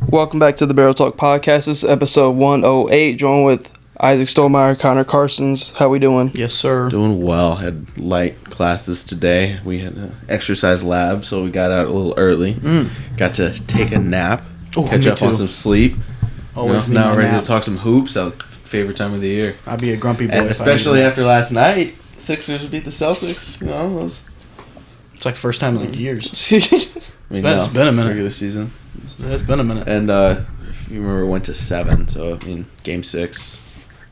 Welcome back to the Barrel Talk Podcast. This is episode 108, joined with Isaac Stolmeyer, Connor Carsons. How we doing? Yes, sir. Doing well. Had light classes today. We had an exercise lab, so we got out a little early. Got to take a nap, catch up on some sleep. Always now ready nap. to talk some hoops. Our favorite time of the year. I'd be a grumpy boy. And if I especially didn't. after last night, Sixers beat the Celtics. It's like the first time in like years. It's been a minute. Regular season. It's been a minute. And if you remember, it went to 7. So Game 6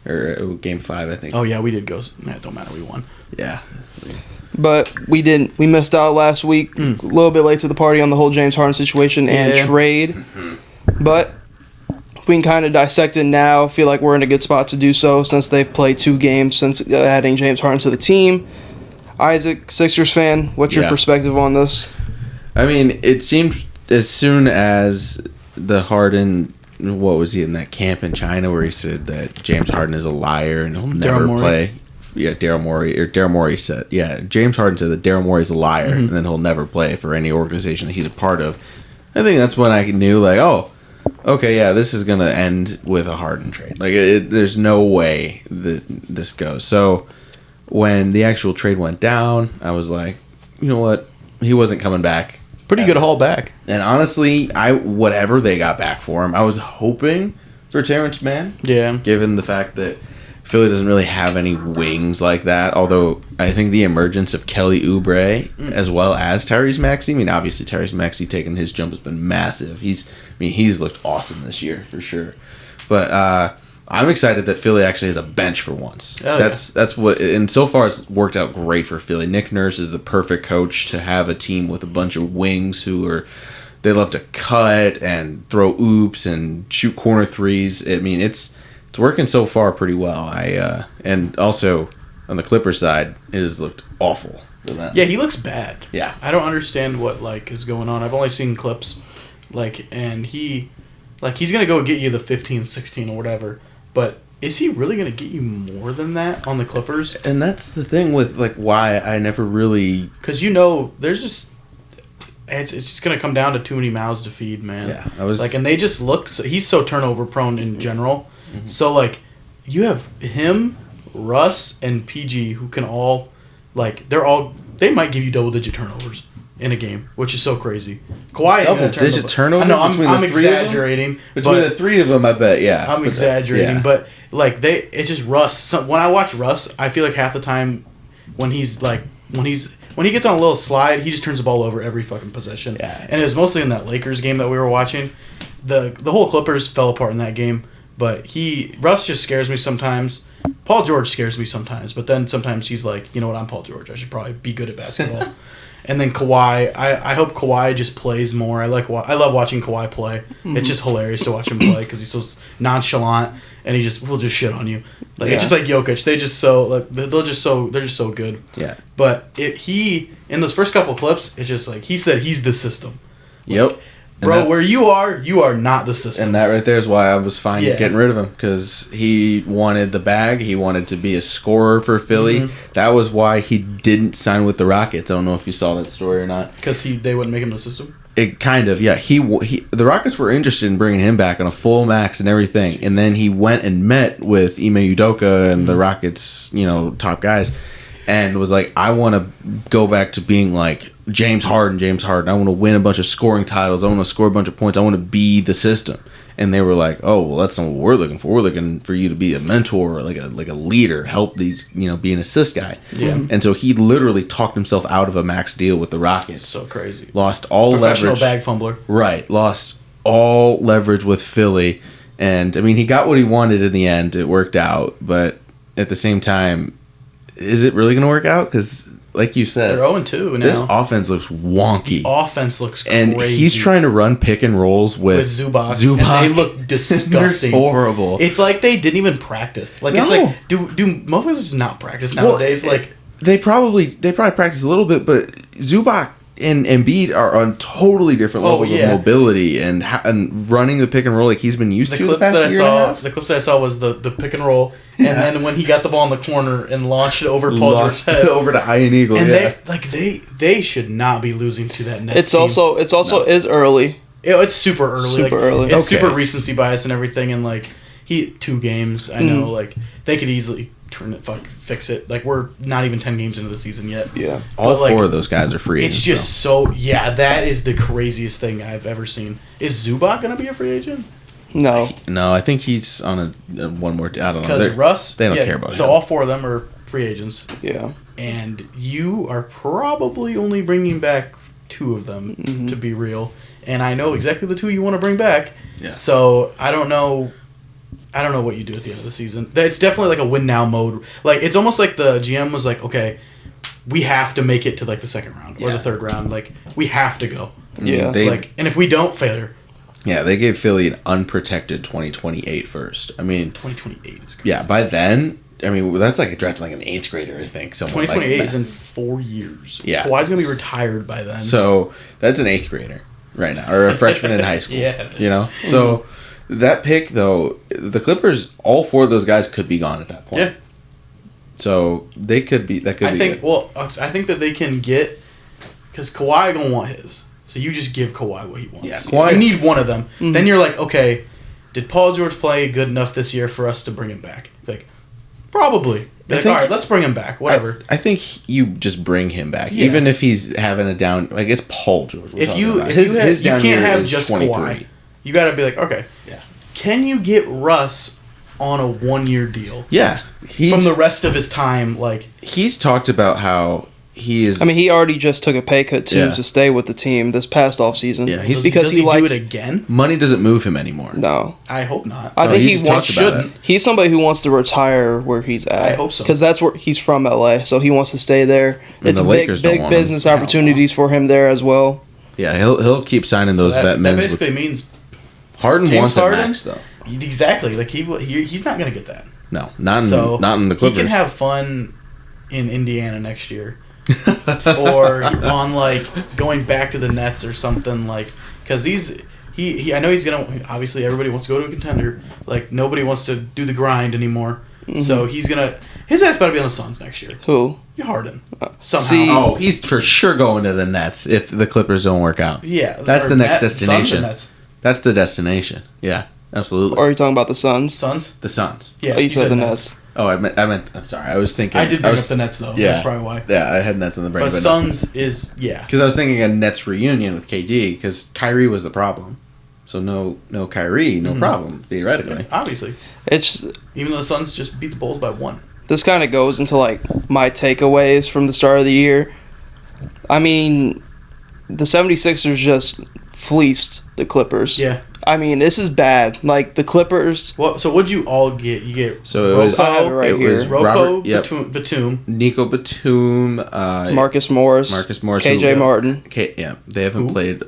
or Game 5, I think. Oh yeah, we did go. Man, it don't matter. We won. Yeah. But we didn't. We missed out last week. A little bit late to the party on the whole James Harden situation and trade. But we can kind of dissect it now. Feel like we're in a good spot to do so since they've played 2 games since adding James Harden to the team. Isaac, Sixers fan, what's your perspective on this? I mean, it seemed as soon as the Harden, what was he in that camp in China where he said that James Harden is a liar and he'll never play. Yeah, Daryl Morey said, James Harden said that Daryl Morey is a liar and then he'll never play for any organization that he's a part of. I think that's when I knew, like, oh, okay, yeah, this is going to end with a Harden trade. Like, there's no way that this goes. So when the actual trade went down, I was like, you know what? He wasn't coming back. Pretty good haul back. And honestly, whatever they got back for him, I was hoping for Terrence Mann. Yeah. Given the fact that Philly doesn't really have any wings like that. Although I think the emergence of Kelly Oubre as well as Tyrese Maxey. I mean, obviously Tyrese Maxey taking his jump has been massive. He's looked awesome this year for sure. But I'm excited that Philly actually has a bench for once. That's what, and so far it's worked out great for Philly. Nick Nurse is the perfect coach to have a team with a bunch of wings they love to cut and throw oops and shoot corner threes. I mean, it's working so far pretty well. And also on the Clippers side, it has looked awful for them. Yeah, he looks bad. Yeah, I don't understand what is going on. I've only seen clips, and he's gonna go get you the 15, 16 or whatever. But is he really going to get you more than that on the Clippers? And that's the thing with why I never really, because there's just it's just going to come down to too many mouths to feed, man. Yeah, I was and they just look. He's so turnover prone in general. Mm-hmm. So you have him, Russ, and PG who can all they might give you double-digit turnovers in a game, which is so crazy. Kawhi double-digit turnovers. I know I'm exaggerating. Between the 3 of them, I bet. Yeah, I'm exaggerating, but it's just Russ. When I watch Russ, I feel like half the time when he gets on a little slide, he just turns the ball over every fucking possession. Yeah. And it was mostly in that Lakers game that we were watching. The whole Clippers fell apart in that game, but Russ just scares me sometimes. Paul George scares me sometimes, but then sometimes he's like, you know what, I'm Paul George. I should probably be good at basketball. And then Kawhi, I hope Kawhi just plays more. I love watching Kawhi play. Mm-hmm. It's just hilarious to watch him play because he's so nonchalant and will just shit on you. It's just like Jokic. They just they're just so good. Yeah. But in those first couple clips, it's just he said he's the system. Yep. Bro, where you are not the system. And that right there is why I was fine getting rid of him, because he wanted the bag. He wanted to be a scorer for Philly. Mm-hmm. That was why he didn't sign with the Rockets. I don't know if you saw that story or not. Because they wouldn't make him the system? It kind of, yeah. The Rockets were interested in bringing him back on a full max and everything. Jeez. And then he went and met with Ime Udoka and the Rockets, top guys, and was like, I want to go back to being James Harden. I want to win a bunch of scoring titles. I want to score a bunch of points. I want to be the system. And they were like, oh, well, that's not what we're looking for. We're looking for you to be a mentor, or like a leader, help these, be an assist guy. Yeah. And so he literally talked himself out of a max deal with the Rockets. So crazy. Lost all Professional leverage. bag fumbler. Right. Lost all leverage with Philly. And, he got what he wanted in the end. It worked out. But at the same time, is it really going to work out? Because, like you said, they're 0-2 now. This offense looks wonky. The offense looks crazy. And he's trying to run pick and rolls with Zubac. And they look disgusting. They're horrible. It's like they didn't even practice. It's like, do motherfuckers just not practice nowadays? They probably practice a little bit, but Zubac and Embiid are on totally different levels of mobility and running the pick and roll like he's been used to the past year and a half. The clips that I saw was the pick and roll, and then when he got the ball in the corner and launched it over Paul George's head, over to Ian Eagle. And they should not be losing to that Nets team. It's also is early. It's super early. Super early. It's Okay. super recency bias and everything, and like 2 games. I know, like they could easily fix it. Like we're not even 10 games into the season yet. Yeah. All But, like, 4 of those guys are free agents. It's just so that is the craziest thing I've ever seen. Is Zubac gonna be a free agent? No. No, I think he's on a one more. I don't know. Because Russ, they don't care about so him. all 4 of them are free agents, Yeah. and you are probably only bringing back 2 of them to be real. And I know exactly the 2 you want to bring back. Yeah. So I don't know what you do at the end of the season. It's definitely like a win now mode. Like it's almost like the GM was like, okay, we have to make it to like the second round or the third round. Like we have to go. Yeah. And if we don't, failure. Yeah, they gave Philly an unprotected 2028 first. I mean, 2028 is crazy. yeah, by then, I mean, that's like a draft like an 8th grader, I think. 2028 is in 4 years. Yeah. Kawhi's going to be retired by then. So that's an 8th grader right now, or a freshman in high school. Yeah. You know? So that pick, though, the Clippers, all 4 of those guys could be gone at that point. Yeah. So they could be, that could be good. Well, I think that they can get, because Kawhi going to want his. So you just give Kawhi what he wants. Yeah, Kawhi's- You need one of them. Then you're like, okay, did Paul George play good enough this year for us to bring him back? Like, probably. Be like, all right, let's bring him back. Whatever. I think you just bring him back, Yeah. even if he's having a down. Like it's Paul George. If you down can't year have is just 23. Kawhi, you got to be like, okay, Yeah. can you get Russ on a 1-year deal Yeah, from the rest of his time? Like, he's talked about how he is. I mean, he already just took a pay cut too Yeah. to stay with the team this past offseason. Yeah, he's- because does he likes do it again? money doesn't move him anymore. No, I hope not. I No, think he's he wants. talked about shouldn't. He's somebody who wants to retire where he's at. I hope so. Because that's where he's from, LA. So he wants to stay there. And It's the big, Lakers don't big want him. business opportunities for him there as well. Yeah, he'll keep signing those So vet that men. basically means Harden James wants Harden? a max though. exactly like he's not going to get that. No, not in, So not in the Clippers. he can have fun in Indiana next year, or on like going back to the Nets or something like because he I know he's gonna obviously everybody wants to go to a contender, like nobody wants to do the grind anymore. So he's gonna his ass better be on the Suns next year. Who? Harden somehow. See- Oh, he's for sure going to the Nets if the Clippers don't work out. Yeah, That's or the next Suns or destination. Nets? That's the destination. Yeah, absolutely. Or are you talking about the Suns? Suns. The Suns. Yeah, Oh, you said the Nets. Oh, I meant. I'm sorry. I was thinking. I did bring up the Nets though. Yeah, That's probably why. Yeah, I had Nets in the brain. But Suns is because I was thinking a Nets reunion with KD because Kyrie was the problem. So no Kyrie, no problem theoretically. Obviously, It's even though the Suns just beat the Bulls by 1. this kind of goes into like my takeaways from the start of the year. I mean, the 76ers just fleeced the Clippers. Yeah. I mean, this is bad. Like the Clippers. Well, so what'd you all get? You get So it was. I have it right it was here. Rocco Robert, yep, Batum. Nico Batum, Marcus Morris. KJ who- Martin. Yeah, they haven't Who? played.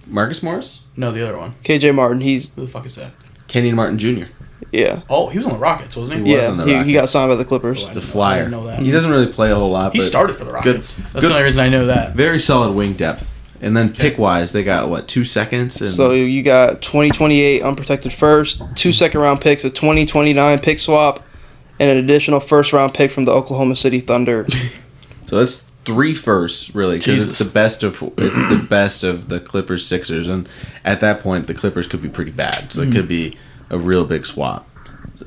Marcus Morris, No, the other one. KJ Martin. He's Who the fuck is that? Kenyon Martin Jr. yeah. Oh, he was on the Rockets, wasn't he? He was Yeah, on the he got Rockets. signed by the Clippers. Oh, I The didn't flyer. I didn't know that. He doesn't really play a whole lot. He but started for the Rockets. That's good- the only reason I know that. Very solid wing depth. And then pick wise, they got what 2 seconds. And So you got 2028 unprotected first, 2 second-round picks, a 2029 pick swap, and an additional first-round pick from the Oklahoma City Thunder. So that's 3 firsts, really, because it's Jesus. the best of the Clippers Sixers, and at that point the Clippers could be pretty bad. So it could be a real big swap.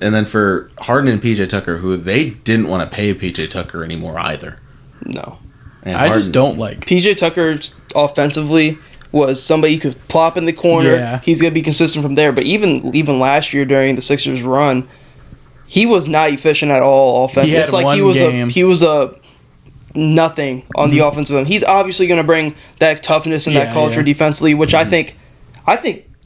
And then for Harden and PJ Tucker, who they didn't want to pay PJ Tucker anymore either. No. And I Harden- just don't like. PJ Tucker offensively was somebody you could plop in the corner. Yeah. He's going to be consistent from there. But even last year during the Sixers run, he was not efficient at all offensively. He had It's like one game. he was a nothing on the offensive end. He's obviously going to bring that toughness and that Yeah, culture yeah. defensively, which I think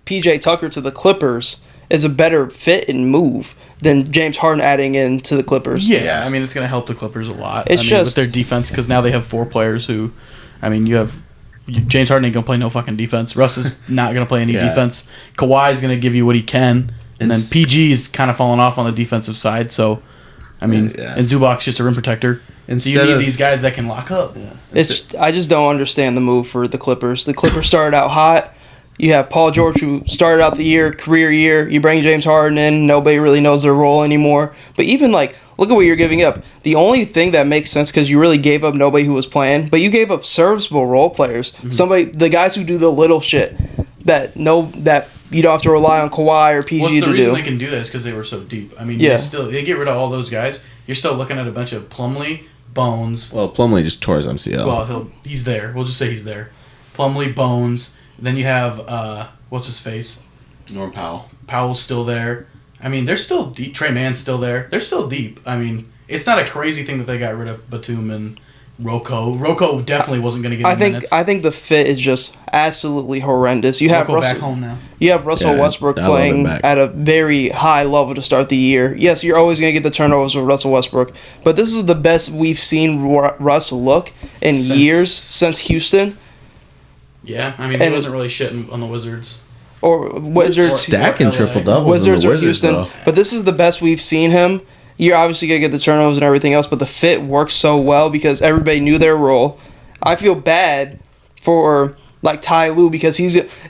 PJ Tucker to the Clippers is a better fit and move than James Harden adding in to the Clippers. Yeah, I mean, it's going to help the Clippers a lot. It's I mean, just- with their defense, because now they have 4 players who, I mean, James Harden ain't going to play no fucking defense. Russ is not going to play any Yeah. defense. Kawhi's going to give you what he can. And then It's- PG's kind of fallen off on the defensive side. So, I mean, Yeah. and Zubac's just a rim protector. So you Instead need of- these guys that can lock up. I just don't understand the move for the Clippers. The Clippers started out hot. You have Paul George, who started out the year, career year. You bring James Harden in. Nobody really knows their role anymore. But even, like, look at what you're giving up. The only thing that makes sense, because you really gave up nobody who was playing, but you gave up serviceable role players. The guys who do the little shit. that you don't have to rely on Kawhi or PG to do. What's the reason they can do that is because they were so deep. I mean, they get rid of all those guys. You're still looking at a bunch of Plumlee, Bones. Well, Plumlee just tore his MCL. Well, he's there. We'll just say he's there. Plumlee, Bones. Then you have what's his face? Norm Powell. Powell's still there. I mean, they're still deep. Trey Mann's still there. They're still deep. I mean, it's not a crazy thing that they got rid of Batum and Rocco. Rocco definitely wasn't going to get minutes. I think the fit is just absolutely horrendous. You have Rocco back home now. You have Russell Westbrook playing at a very high level to start the year. Yes, you're always going to get the turnovers with Russell Westbrook, but this is the best we've seen Russ look in years since Houston. Yeah, I mean, he wasn't really shitting on the Wizards. Or Wizards. Stacking triple-doubles. Wizards or Houston. Though. But this is the best we've seen him. You're obviously going to get the turnovers and everything else, but the fit works so well because everybody knew their role. I feel bad for, like, Ty Lue because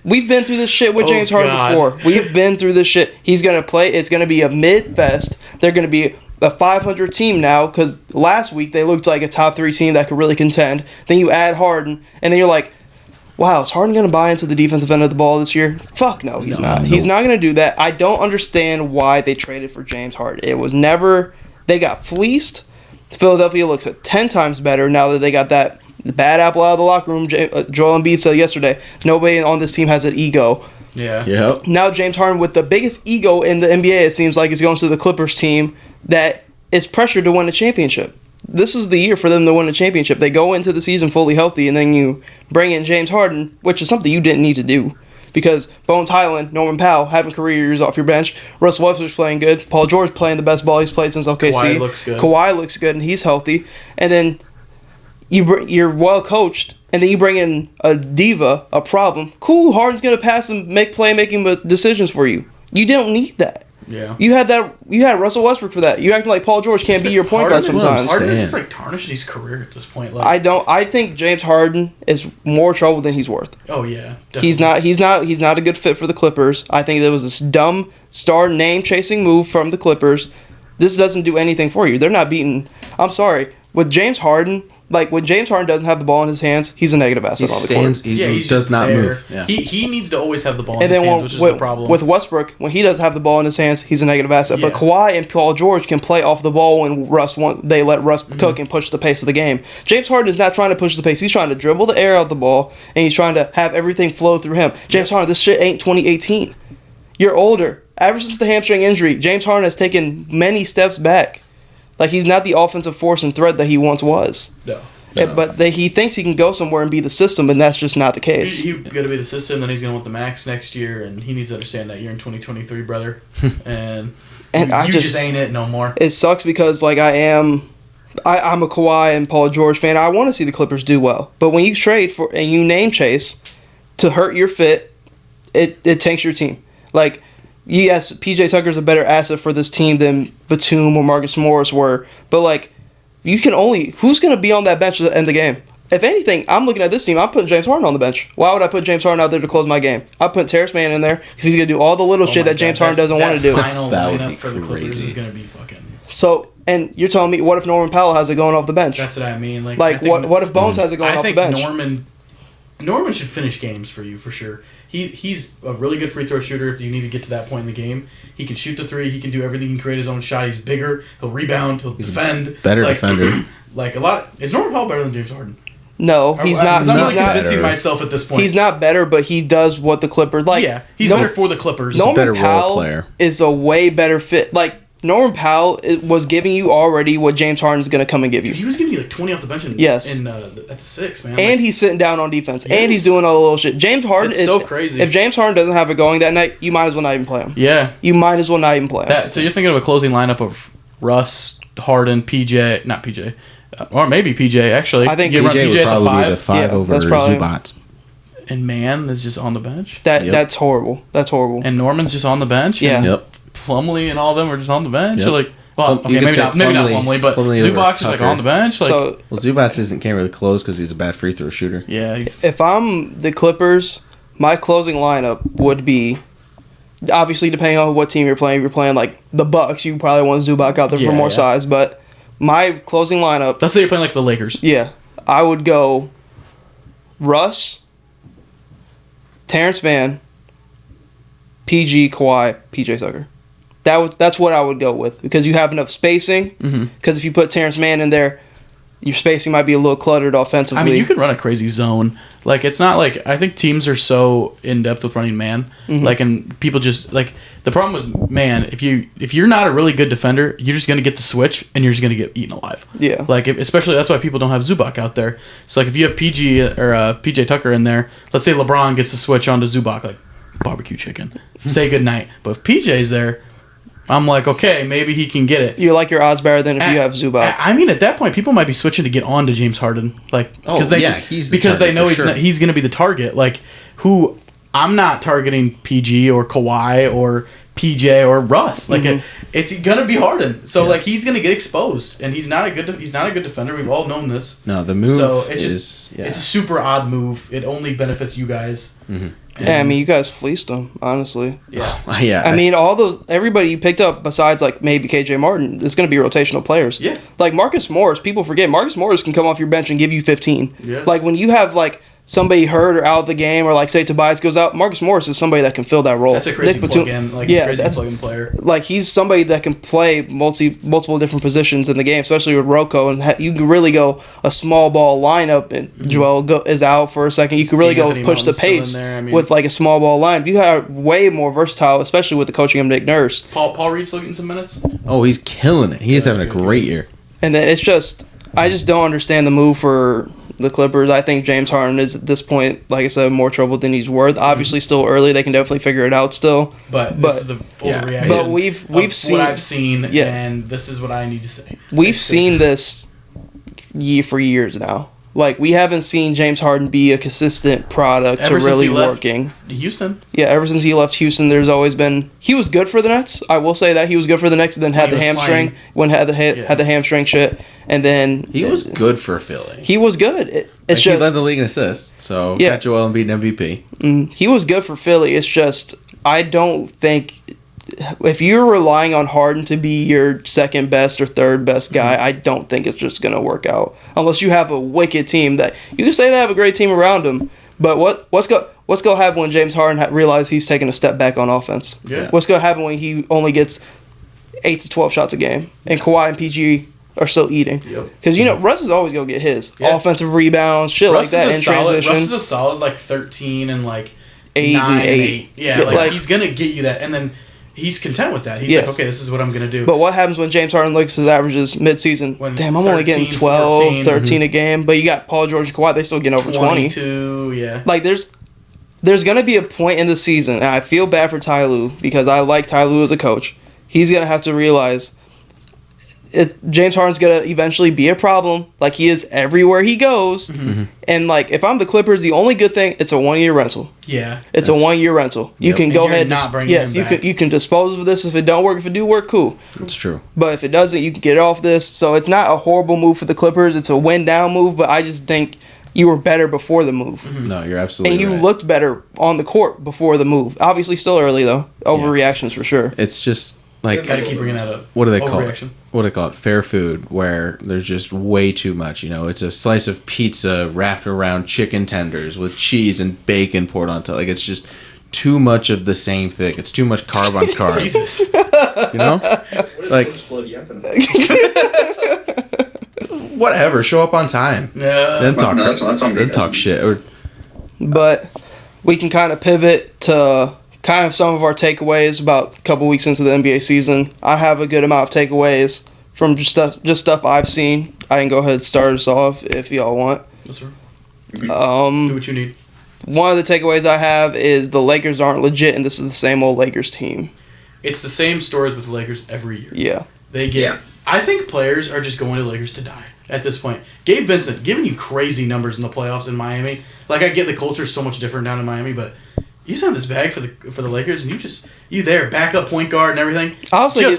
we've been through this shit with James Harden before. We've been through this shit. He's going to play. It's going to be a mid-fest. They're going to be a 500 team now because last week they looked like a top 3 team that could really contend. Then you add Harden, and then you're like, wow, is Harden going to buy into the defensive end of the ball this year? Fuck no, he's not. No. He's not going to do that. I don't understand why they traded for James Harden. It was never... They got fleeced. Philadelphia looks 10 times better now that they got that bad apple out of the locker room. Joel Embiid said yesterday, nobody on this team has an ego. Yeah. Yep. Now James Harden, with the biggest ego in the NBA, it seems like, is going to the Clippers team that is pressured to win a championship. This is the year for them to win a championship. They go into the season fully healthy, and then you bring in James Harden, which is something you didn't need to do. Because Bones Highland, Norman Powell having career years off your bench. Russell Westbrook's playing good. Paul George playing the best ball he's played since OKC. Kawhi looks good, and he's healthy. And then you're well coached, and then you bring in a diva, a problem. Cool, Harden's going to pass and make playmaking decisions for you. You don't need that. Yeah. You had Russell Westbrook for that. You acting like Paul George can't be your point guard sometimes. Harden is just like tarnishing his career at this point. Like, I think James Harden is more trouble than he's worth. Oh yeah. Definitely. He's not a good fit for the Clippers. I think there was this dumb star name chasing move from the Clippers. This doesn't do anything for you. They're not beating. I'm sorry. With James Harden, like when James Harden doesn't have the ball in his hands, he's a negative asset on the court. He does not move. Yeah. He needs to always have the ball in his hands, which is the problem. With Westbrook, when he does have the ball in his hands, he's a negative asset. Yeah. But Kawhi and Paul George can play off the ball when they let Russ cook and push the pace of the game. James Harden is not trying to push the pace. He's trying to dribble the air out of the ball, and he's trying to have everything flow through him. James Harden, this shit ain't 2018. You're older. Ever since the hamstring injury, James Harden has taken many steps back. Like, he's not the offensive force and threat that he once was. No. But he thinks he can go somewhere and be the system, and that's just not the case. He's going to be the system, then he's going to want the max next year, and he needs to understand that you're in 2023, brother. And you just ain't it no more. It sucks because, like, I'm a Kawhi and Paul George fan. I want to see the Clippers do well. But when you trade for and you name chase to hurt your fit, it tanks your team. Like, yes, PJ Tucker's a better asset for this team than Batum or Marcus Morris were, but, like, who's going to be on that bench at the end of the game? If anything, I'm looking at this team, I'm putting James Harden on the bench. Why would I put James Harden out there to close my game? I put Terrence Mann in there because he's going to do all the little shit that James Harden doesn't want to do. The final lineup for the Clippers is going to be fucking... So, and you're telling me, what if Norman Powell has it going off the bench? That's what I mean. What if Bones has it going off the bench? I think Norman should finish games for you, for sure. He's a really good free throw shooter if you need to get to that point in the game. He can shoot the three. He can do everything. He can create his own shot. He's bigger. He'll rebound. He'll defend. Better defender. Like, a lot... Is Norman Powell better than James Harden? No, he's not. I'm really convincing myself at this point. He's not better, but he does what the Clippers... Like, yeah, he's better for the Clippers. Norman Powell is a way better fit. Like, Norman Powell was giving you already what James Harden is going to come and give you. He was giving you like 20 off the bench at the 6, man. And he's sitting down on defense. Yes. And he's doing all the little shit. James Harden is so crazy. If James Harden doesn't have it going that night, you might as well not even play him. Yeah. You might as well not even play him. So you're thinking of a closing lineup of Russ, Harden, not PJ, or maybe PJ, actually. I think PJ would probably be the 5 over Zubac. And Mann is just on the bench? That's horrible. That's horrible. And Norman's just on the bench? Yeah. Yep. Plumlee and all of them are just on the bench? Yep. Or like... Well, okay, maybe not Plumlee, but Zubac is like on the bench. Like, Zubac can't really close because he's a bad free throw shooter. Yeah. If I'm the Clippers, my closing lineup would be, obviously depending on what team you're playing. If you're playing like the Bucks, you probably want Zubac out there for more size. But my closing lineup... Let's say you're playing like the Lakers. Yeah. I would go Russ, Terrence Mann, PG, Kawhi, PJ Tucker. That's what I would go with because you have enough spacing. Because if you put Terrence Mann in there, your spacing might be a little cluttered offensively. I mean, you could run a crazy zone. Like, it's not like... I think teams are so in-depth with running man. Like, and people just... Like, the problem with man, if you're not a really good defender, you're just going to get the switch, and you're just going to get eaten alive. Yeah. Like, especially... That's why people don't have Zubac out there. So, like, if you have PG or PJ Tucker in there, let's say LeBron gets the switch onto Zubac, like, barbecue chicken. Say goodnight. But if PJ's there... I'm like, okay, maybe he can get it. You like your odds better than if you have Zubac. I mean, at that point, people might be switching to get on to James Harden, like because they know he's going to be the target. Like, who I'm not targeting PG or Kawhi or PJ or Russ. Like, it's going to be Harden. So like he's going to get exposed, and he's not a good defender. We've all known this. No, the move. So it's it's a super odd move. It only benefits you guys. Yeah, I mean, you guys fleeced them, honestly. Yeah. I mean, everybody you picked up besides, like, maybe KJ Martin, is going to be rotational players. Yeah. Like, Marcus Morris, people forget, Marcus Morris can come off your bench and give you 15. Yes. Like, when you have, like, somebody hurt or out of the game, or, like, say Tobias goes out, Marcus Morris is somebody that can fill that role. That's a crazy plug-in, plug-in player. Like, he's somebody that can play multiple different positions in the game, especially with Rocco, and you can really go a small ball lineup, and Joel is out for a second. You can really go push the pace with, like, a small ball line. You are way more versatile, especially with the coaching of Nick Nurse. Paul Reed's still getting some minutes? Oh, he's killing it. He's having a great year. And then I just don't understand the move for the Clippers. I think James Harden is at this point, like I said, more trouble than he's worth. Obviously, still early. They can definitely figure it out still. But this is the overreaction. But we've seen what I've seen, and this is what I need to say. We've seen this for years now. Like, we haven't seen James Harden be a consistent product to really working. Houston. Yeah, ever since he left Houston, there's always been... He was good for the Nets. I will say that. He was good for the Nets, and then had the hamstring. Had the hamstring shit. And then... He was good for Philly. He was good. He led the league in assists, so got Joel Embiid MVP. He was good for Philly. It's just... I don't think... If you're relying on Harden to be your second best or third best guy, I don't think it's just going to work out. Unless you have a wicked team that... You can say they have a great team around him, but what's going to happen when James Harden realizes he's taking a step back on offense? Yeah. What's going to happen when he only gets 8 to 12 shots a game and Kawhi and PG are still eating? Because, Russ is always going to get his. Yeah. Offensive rebounds, shit like that in transition. Russ is a solid, 13 and, 8 9 and 8. Yeah, he's going to get you that. And then... He's content with that. He's like, okay, this is what I'm going to do. But what happens when James Harden looks at his averages mid-season? Damn, I'm only getting 12, 14, 13 a game. But you got Paul George and Kawhi, they still getting over 20. 22, yeah. Like, there's going to be a point in the season, and I feel bad for Ty Lue because I like Ty Lue as a coach. He's going to have to realize James Harden's going to eventually be a problem like he is everywhere he goes. And, if I'm the Clippers, the only good thing, it's a 1-year rental. Yeah. It's a 1-year rental. You can go ahead and you can dispose of this if it don't work. If it do work, cool. That's true. But if it doesn't, you can get off this. So it's not a horrible move for the Clippers. It's a win-down move, but I just think you were better before the move. No, you're absolutely right. And you right. looked better on the court before the move. Obviously still early, though. Overreactions for sure. It's just... gotta keep bringing that up. What do they call it? What do they call it? Fair food, where there's just way too much. It's a slice of pizza wrapped around chicken tenders with cheese and bacon poured on top. It's just too much of the same thing. It's too much carb on carb. Jesus. Whatever. Show up on time. Yeah. Then talk shit. But we can kind of pivot to kind of some of our takeaways about a couple weeks into the NBA season. I have a good amount of takeaways from just stuff I've seen. I can go ahead and start us off if y'all want. Yes, sir. Do what you need. One of the takeaways I have is the Lakers aren't legit, and this is the same old Lakers team. It's the same stories with the Lakers every year. Yeah. I think players are just going to Lakers to die at this point. Gabe Vincent giving you crazy numbers in the playoffs in Miami. I get the culture's so much different down in Miami, but you signed this bag for the Lakers, and you there, backup point guard and everything,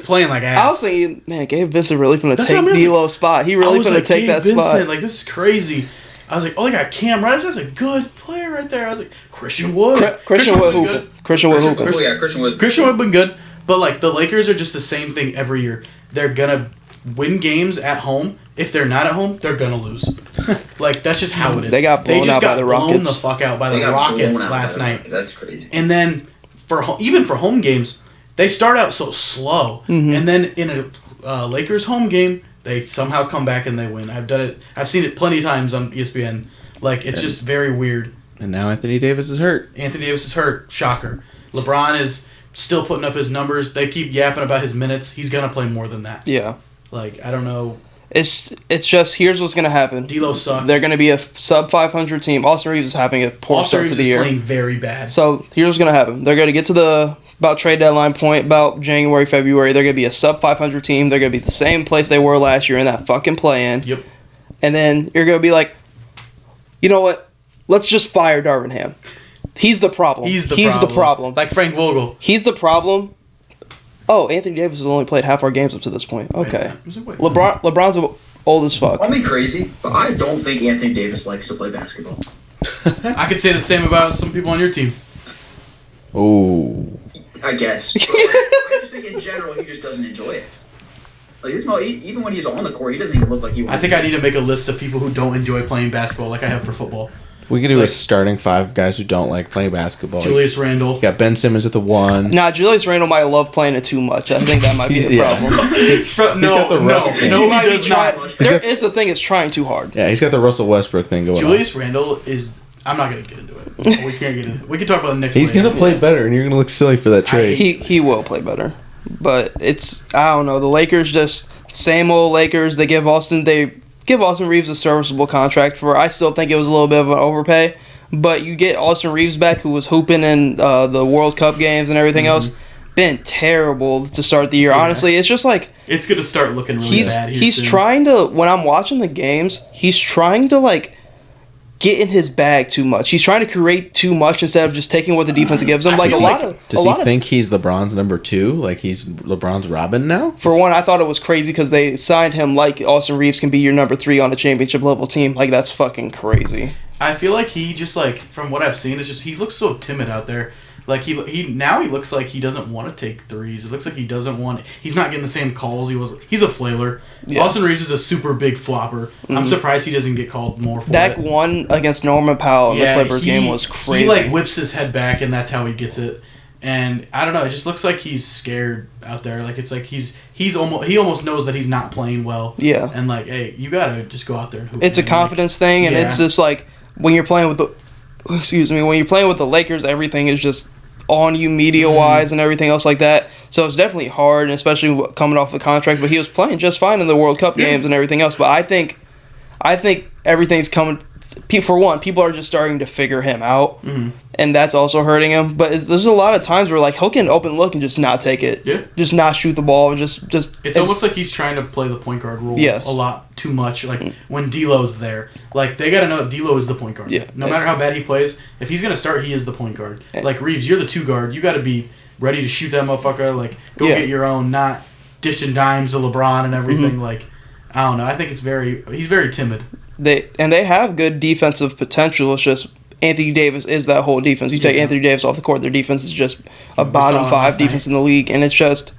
playing like ass. I was thinking, man, Gabe Vincent really finna take D'Lo's spot. He really finna take that spot. This is crazy. I was like, oh, they got Cam Reddish. That's a good player right there. I was like, Christian Wood. Christian Wood hooping. Christian Wood been good. But, the Lakers are just the same thing every year. They're going to win games at home. If they're not at home, they're going to lose. That's just how it is. They got blown out by the Rockets. Blown the fuck out by the Rockets last night. That's crazy. And then even for home games, they start out so slow, and then in a Lakers home game, they somehow come back and they win. I've done it. I've seen it plenty of times on ESPN. Like, it's just very weird. And now Anthony Davis is hurt. Anthony Davis is hurt. Shocker. LeBron is still putting up his numbers. They keep yapping about his minutes. He's gonna play more than that. Yeah. Like, I don't know. It's just, here's what's gonna happen. D'Lo sucks. They're gonna be a sub 500 team. Austin Reeves is having a poor start to the year. Austin Reeves is playing very bad. So here's what's gonna happen. They're gonna get to the about trade deadline point, about January, February. They're gonna be a sub 500 team. They're gonna be the same place they were last year in that fucking play-in. Yep. And then you're gonna be like, you know what? Let's just fire Darvin Ham. He's the problem. He's the problem. Like Frank Vogel. He's the problem. Oh, Anthony Davis has only played half our games up to this point. Okay. LeBron's old as fuck. Call me crazy, but I don't think Anthony Davis likes to play basketball. I could say the same about some people on your team. Oh. I guess. But I just think in general he just doesn't enjoy it. Like even when he's on the court, he doesn't even look like he wants. I think I need to make a list of people who don't enjoy playing basketball like I have for football. We could do a starting 5 guys who don't like playing basketball. Julius Randle. You got Ben Simmons at the 1. Nah, Julius Randle might love playing it too much. I think that might be the problem. He's got the Russ thing. No, he does not. It's the thing, it's trying too hard. Yeah, he's got the Russell Westbrook thing going on. Julius Randle is... I'm not going to get into it. We can't get into it. We can talk about the Knicks He's going to play better, and you're going to look silly for that trade. He will play better. But it's... I don't know. The Lakers just... Same old Lakers. They give Austin Reeves a serviceable contract for... I still think it was a little bit of an overpay. But you get Austin Reeves back, who was hooping in the World Cup games and everything else. Been terrible to start the year. Yeah. Honestly, it's just like... It's going to start looking really bad here He's soon. trying to... When I'm watching the games, he's trying to, like... get in his bag too much. He's trying to create too much instead of just taking what the defense gives him. Like does he think he's LeBron's number 2? Like he's LeBron's Robin now? For one, I thought it was crazy because they signed him like Austin Reeves can be your number 3 on a championship level team. Like that's fucking crazy. I feel like he just like from what I've seen, it's just he looks so timid out there. Like he looks like he doesn't want to take threes. It looks like he doesn't want. He's not getting the same calls he was. He's a flailer. Yeah. Austin Reeves is a super big flopper. Mm-hmm. I'm surprised he doesn't get called more for that it. One against Norman Powell in the Clippers game was crazy. He like whips his head back and that's how he gets it. And I don't know. It just looks like he's scared out there. Like it's like he almost knows that he's not playing well. Yeah. And like, hey, you gotta just go out there and hoop. It's a confidence thing, and it's just like when you're playing with the Lakers, everything is just on you media-wise and everything else like that. So it's definitely hard, and especially coming off the contract. But he was playing just fine in the World Cup games and everything else. But I think everything's coming. For one, people are just starting to figure him out, and that's also hurting him. But there's a lot of times where like he'll get an open look and just not take it, just not shoot the ball, just. It's almost like he's trying to play the point guard role a lot too much. Like when D'Lo's there, like they gotta know D'Lo is the point guard. Yeah. No matter how bad he plays, if he's gonna start, he is the point guard. Like Reeves, you're the 2 guard. You gotta be ready to shoot that motherfucker. Like go get your own, not dishing dimes to LeBron and everything. Like I don't know. I think he's very timid. They have good defensive potential. It's just Anthony Davis is that whole defense. You take Anthony Davis off the court, their defense is just a bottom 5 defense in the league, and it just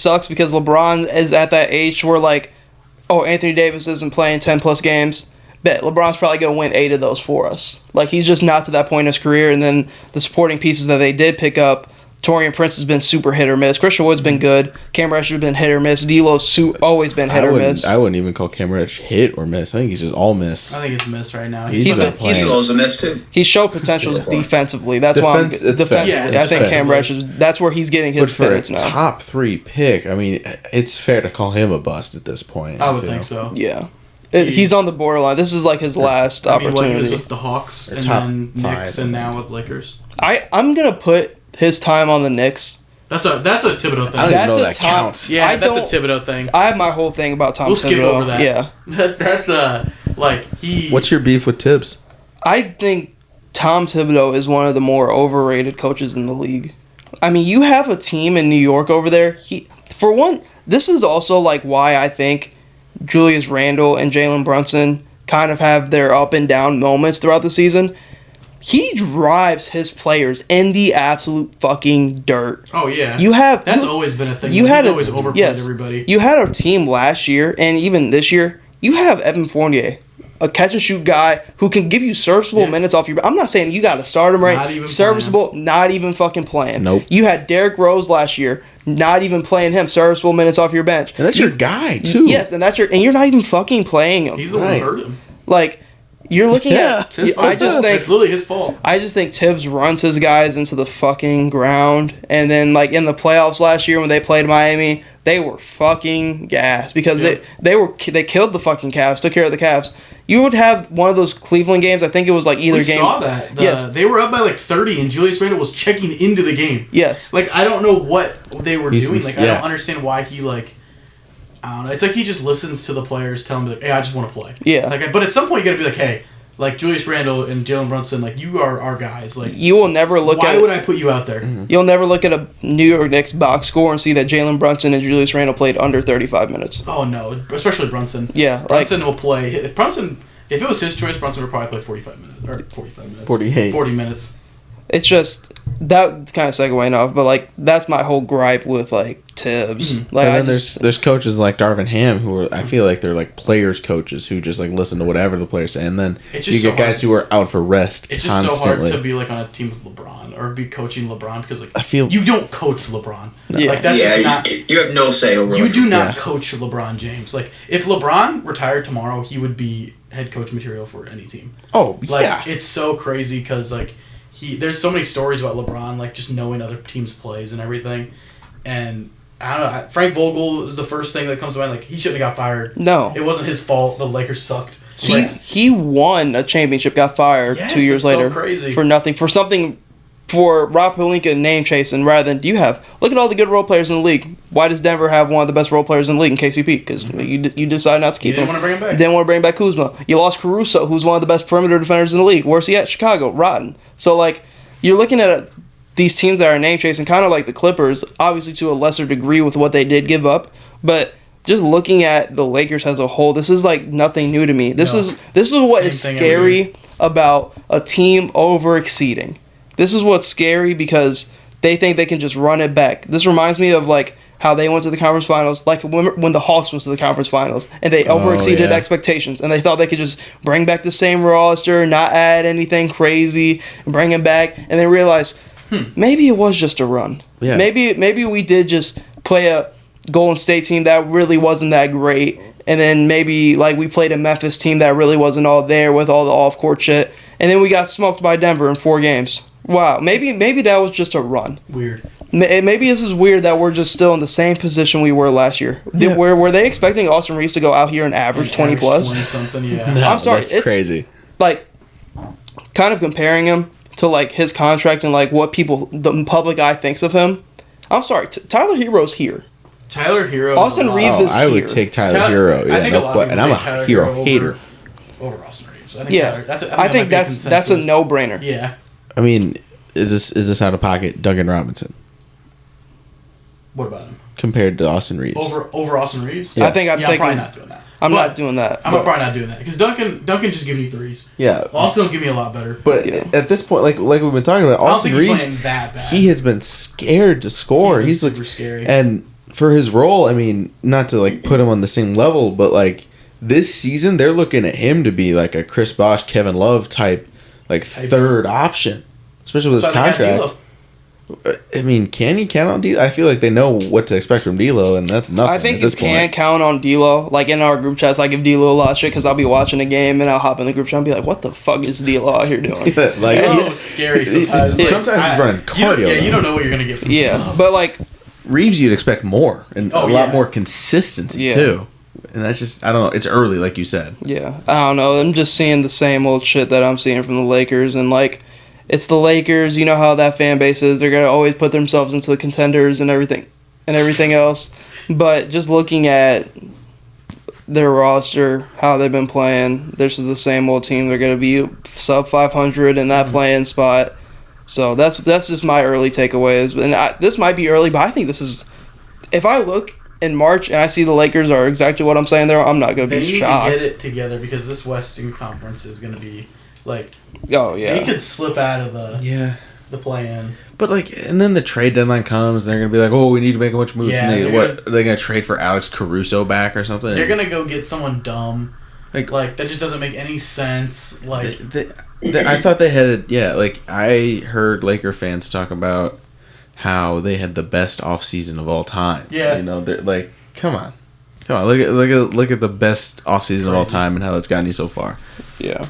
sucks because LeBron is at that age where like, oh, Anthony Davis isn't playing 10 plus games. Bet LeBron's probably gonna win 8 of those for us. Like he's just not to that point in his career, and then the supporting pieces that they did pick up. Taurean Prince has been super hit or miss. Christian Wood's been good. Cam Reddish has been hit or miss. D'Lo's always been hit or miss. I wouldn't even call Cam Reddish hit or miss. I think he's just all miss. I think it's miss right now. He's a miss too. He showed potential defensively. That's why I'm defensively. I think Cam Reddish that's where he's getting his minutes now. Top 3 pick. I mean, it's fair to call him a bust at this point. I would think so. Yeah. He's on the borderline. This is like his last opportunity. He was with the Hawks and then Knicks and now with Lakers. I'm gonna put his time on the Knicks. That's a Thibodeau thing. I don't even know that counts. Yeah, that's a Thibodeau thing. I have my whole thing about Tom Thibodeau. We'll skip over that. Yeah. That's he... What's your beef with Tibbs? I think Tom Thibodeau is one of the more overrated coaches in the league. I mean, you have a team in New York over there. For one, this is also like why I think Julius Randle and Jalen Brunson kind of have their up and down moments throughout the season. He drives his players in the absolute fucking dirt. Oh yeah, that's always been a thing. He's always overplayed everybody. You had a team last year and even this year. You have Evan Fournier a catch-and-shoot guy who can give you serviceable minutes off your... I'm not saying you got to start him right. Not even serviceable, not even fucking playing. Nope. You had Derrick Rose last year, not even playing him, serviceable minutes off your bench. And that's your guy, too. Yes, and you're not even fucking playing him. He's the one who hurt him. Like, you're looking at... I just think... It's literally his fault. I just think Tibbs runs his guys into the fucking ground. And then, like, in the playoffs last year when they played Miami, they were fucking gassed because they killed the fucking Cavs, took care of the Cavs. You would have one of those Cleveland games, I think it was, like, either game... We saw that. Yes. They were up by, like, 30, and Julius Randle was checking into the game. Yes. Like, I don't know what they were doing. Like, yeah. I don't understand why he, like... I don't know. It's like he just listens to the players, tell them, like, hey, I just want to play. Yeah. Like, but at some point, you got to be like, hey, like, Julius Randle and Jalen Brunson, like, you are our guys. Like, you will never look why would I put you out there? You'll never look at a New York Knicks box score and see that Jalen Brunson and Julius Randle played under 35 minutes. Oh, no. Especially Brunson. Yeah. Brunson will play... If it was his choice, Brunson would probably play 45 minutes. Or 45 minutes. 48. 40 minutes. It's just... That kind of segueing off, but, like, that's my whole gripe with, like, Tibbs. Like, and then there's coaches like Darvin Ham who are, I feel like they're like players coaches who just like listen to whatever the players say, and then you get guys who are out for rest It's constantly. just so hard to be like on a team with LeBron or be coaching LeBron because like I feel you don't coach LeBron. Yeah. Like that's just not. You have no say over. You do not coach LeBron James. Like if LeBron retired tomorrow, he would be head coach material for any team. Oh Like yeah, it's so crazy because like there's so many stories about LeBron like just knowing other teams' plays and everything, and. I don't know. Frank Vogel is the first thing that comes to mind. Like he shouldn't have got fired. No, it wasn't his fault. The Lakers sucked. He won a championship, got fired 2 years later for nothing, for Rob Pelinka name chasing rather than look at all the good role players in the league. Why does Denver have one of the best role players in the league in KCP? Because you decided not to keep him. Didn't want to bring him back. Didn't want to bring back Kuzma. You lost Caruso, who's one of the best perimeter defenders in the league. Where's he at? Chicago, rotten. So like you're looking at these teams that are name chasing, kind of like the Clippers, obviously to a lesser degree with what they did give up, but just looking at the Lakers as a whole, this is like nothing new to me. This is what is scary about a team over exceeding. This is what's scary because they think they can just run it back. This reminds me of like how they went to the conference finals, like when the Hawks went to the conference finals, and they over-exceeded expectations, and they thought they could just bring back the same roster, not add anything crazy, and bring it back, and they realized, maybe it was just a run. Yeah. Maybe we did just play a Golden State team that really wasn't that great, and then maybe like we played a Memphis team that really wasn't all there with all the off-court shit, and then we got smoked by Denver in 4 games. Wow, maybe that was just a run. Weird. Maybe this is weird that we're just still in the same position we were last year. Yeah. Were they expecting Austin Reeves to go out here and average 20 plus? 20 something, yeah. No, I'm sorry, that's crazy. Like, kind of comparing him to like his contract and like what the public eye thinks of him. I'm sorry, Tyler Hero's here. Tyler Hero. Austin Reeves is here. I would take Tyler Hero. Yeah, I think a lot of and I'm a Hero hater. Over Austin Reeves. I think that's a no-brainer. Yeah. I mean, is this out of pocket? Duncan Robinson. What about him? Compared to Austin Reeves. Over Austin Reeves? Yeah. I'm probably not doing that. I'm not doing that. I'm probably not doing that. Because Duncan just give you threes. Yeah. Austin will give me a lot better. But at this point, like we've been talking about, Austin Reeves, he's playing that bad. He has been scared to score. He's super like scary. And for his role, I mean, not to like put him on the same level, but like this season, they're looking at him to be like a Chris Bosh, Kevin Love type, like third option, especially with his contract. I mean, can you count on D'Lo? I feel like they know what to expect from D'Lo, and that's nothing. I think at this you can't count on D'Lo. Like in our group chats, I give D'Lo a lot of shit because I'll be watching a game and I'll hop in the group chat and be like, "What the fuck is D'Lo out here doing?" Like he's scary sometimes. Sometimes he's running cardio. You don't know what you're gonna get from him. But like Reeves, you'd expect more and a lot more consistency too. And that's just, I don't know. It's early, like you said. Yeah, I don't know. I'm just seeing the same old shit that I'm seeing from the Lakers, and like. It's the Lakers, you know how that fan base is. They're going to always put themselves into the contenders and everything else. But just looking at their roster, how they've been playing, this is the same old team. They're going to be sub 500 in that playing spot. So that's just my early takeaways. And this might be early, but I think this is... If I look in March and I see the Lakers are exactly what I'm saying there, I'm not going to be shocked. They need to get it together because this Western Conference is going to be... Like, oh yeah, he could slip out of the play-in. But like, and then the trade deadline comes, and they're gonna be like, "Oh, we need to make a bunch of moves." Yeah, and are they gonna trade for Alex Caruso back or something? They're gonna go get someone dumb, Like that just doesn't make any sense. Like I thought they had I heard Laker fans talk about how they had the best offseason of all time. Yeah. They're like, come on. Look at the best offseason of all time and how it's gotten you so far. Yeah.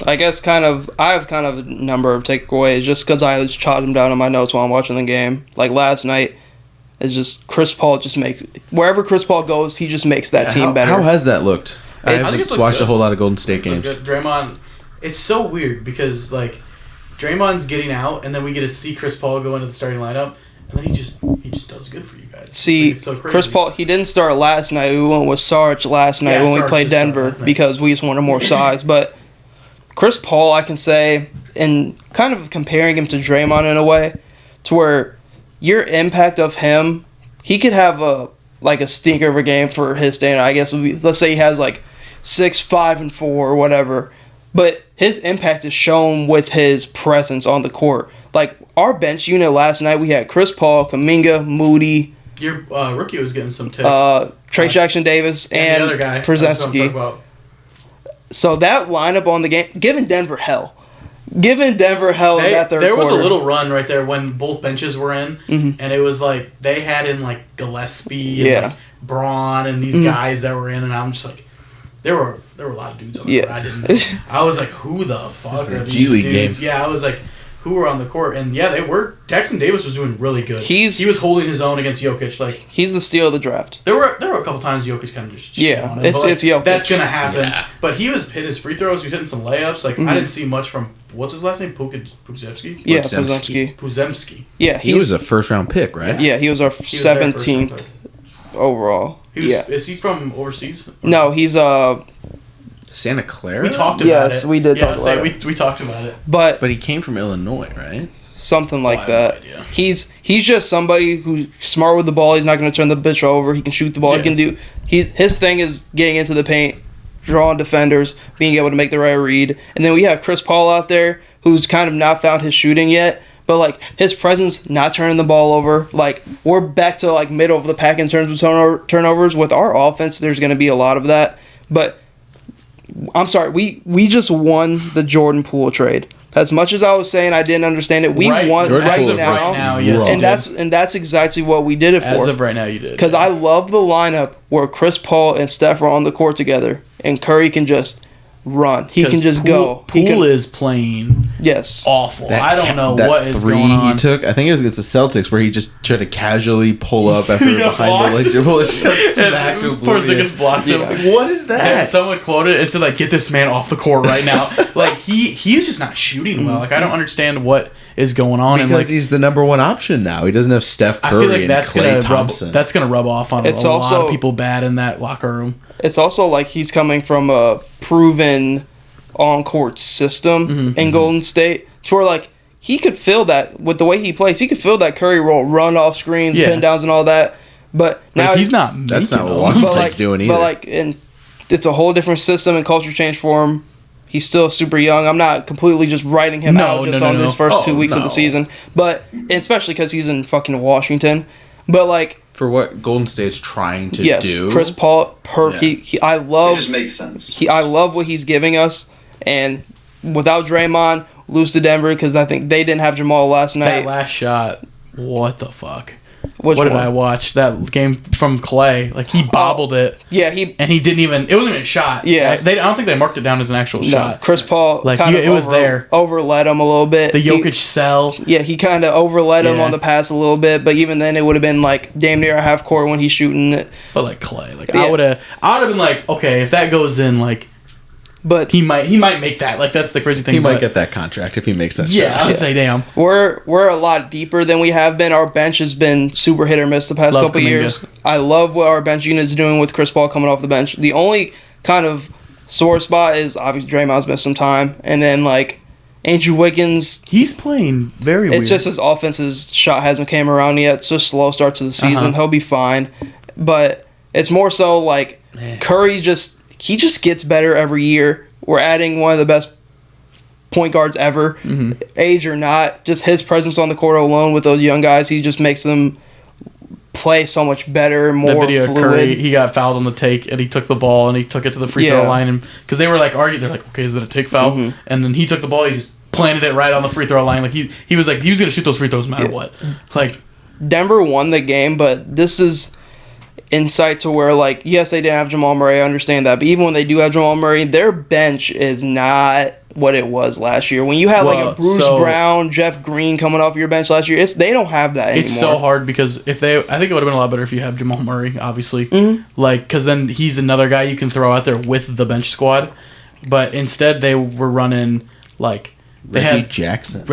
I guess I have kind of a number of takeaways just because I just jotted them down in my notes while I'm watching the game. Like last night, it's just Chris Paul just makes wherever Chris Paul goes, he just makes that team better. How has that looked? I think it's haven't watched good. a whole lot of Golden State games. Draymond, it's so weird because like Draymond's getting out, and then we get to see Chris Paul go into the starting lineup, and then he just does good for you guys. See, it's so crazy. Chris Paul, he didn't start last night. We went with Sarge last night when we Sarge played just started Denver last night. because we just wanted more size. But Chris Paul, I can say, and kind of comparing him to Draymond in a way, to where your impact of him, he could have a stinker of a game for his standard. I guess let's say he has like 6, 5, and 4 or whatever, but his impact is shown with his presence on the court. Like our bench unit last night, we had Chris Paul, Kuminga, Moody. Your rookie was getting some tick. Trey Jackson Davis and the other guy. That's what I'm talking Przemski. about. So that lineup on the game, giving Denver hell in that third There was a quarter. little run right there when both benches were in, and it was like they had in like Gillespie and like Braun and these guys that were in, and I'm just like, there were a lot of dudes on the court. I didn't know. I was like, who the fuck are these G League dudes? game. Yeah, I was like, who were on the court? And yeah, they were. Jackson Davis was doing really good. He was holding his own against Jokic. Like He's the steal of the draft. there were a couple times Jokic kind of just shit on him, it's but, like, Jokic. that's gonna happen. Yeah. But he was hitting his free throws. He was hitting some layups. Like I didn't see much from what's his last name? Puzemski. Yeah, Przemski. Przemski. Puzemski. Yeah, He was a first round pick, right? Yeah, he was our He was their first 17th round pick. overall. Is he from overseas? No, he's Santa Clara? We talked about it. Yes, we did talk about it. We talked about it. but But he came from Illinois, right? something like I have no that. idea. He's just somebody who's smart with the ball. He's not going to turn the bitch over. He can shoot the ball. Yeah. He can do. His thing is getting into the paint, drawing defenders, being able to make the right read. And then we have Chris Paul out there who's kind of not found his shooting yet. But like his presence, not turning the ball over. Like we're back to like middle of the pack in terms of turnovers. With our offense, there's going to be a lot of that. But I'm sorry, we just won the Jordan Poole trade. As much as I was saying I didn't understand it, we won Jordan right Poole is now, yes, and that's exactly what we did it for. as of right now, you did. Because I love the lineup where Chris Paul and Steph are on the court together, and Curry can just run. He can just go. Poole is playing Yes. awful. That I don't know that what is three going on. he took. I think it was against the Celtics where he just tried to casually pull up after He got behind the blocked. leg dribble. It's just smacked And oblivion. Porzingis blocked him. Yeah. What is that? And someone quoted and said, like, get this man off the court right now. Like, he's just not shooting well. Like, I don't understand what is going on. Because and, like, he's the number one option now. He doesn't have Steph I Curry feel like and that's Klay gonna Thompson. that's gonna rub off on It's a lot also- of people bad in that locker room. It's also like he's coming from a proven on-court system in Golden State, to where like he could fill that with the way he plays. He could fill that Curry role, run off screens, Yeah. pin downs, and all that. But now If he's not. That's making not what them- Washington's but like, doing either. But like, and it's a whole different system and culture change for him. He's still super young. I'm not completely just writing him out just on his first 2 weeks of the season, but and especially because he's in fucking Washington. But like, For what Golden State's trying to yes, do. Chris Paul, Yeah. I It love. just makes sense. I love what he's giving us, and without Draymond, lose to Denver because I think they didn't have Jamal last night. That last shot. What the fuck? Which what did one? I watch? That game from Clay. Like, he bobbled it. Yeah, he. And he didn't even. It wasn't even a shot. Yeah. I don't think they marked it down as an actual No, shot. Chris Paul Like, kind of it was there. overled him a little bit. The Jokic cell. He kind of overled him Yeah. on the pass a little bit, but even then it would have been like damn near a half court when he's shooting it. But like Clay. Like, Yeah. I would have been like, okay, if that goes in, like, But he might make that. Like, that's the crazy thing. he might but- get that contract if he makes that Yeah, I shot. would say, damn. we're a lot deeper than we have been. Our bench has been super hit or miss the past Love couple Kuminga. years. I love what our bench unit is doing with Chris Paul coming off the bench. The only kind of sore spot is obviously Draymond's missed some time, and then like Andrew Wiggins. He's playing very weird. It's just his offense's shot hasn't came around yet. It's just slow start to the season. He'll be fine, but it's more so like Curry just gets better every year. We're adding one of the best point guards ever, age or not. Just his presence on the court alone with those young guys, he just makes them play so much better, more that video fluid. of Curry, he got fouled on the take, and he took the ball and he took it to the free throw line, and because they were like arguing, they're like, okay, is it a take foul? Mm-hmm. And then he took the ball, he just planted it right on the free throw line, like he was gonna shoot those free throws no matter what. Like Denver won the game, but this is insight to where, like, yes, they didn't have Jamal Murray, I understand that, but even when they do have Jamal Murray, their bench is not what it was last year. When you had like a Bruce Brown, Jeff Green coming off your bench last year, they don't have that anymore. It's so hard because I think it would have been a lot better if you had Jamal Murray, obviously, like because then he's another guy you can throw out there with the bench squad, but instead they were running like Reggie Jackson.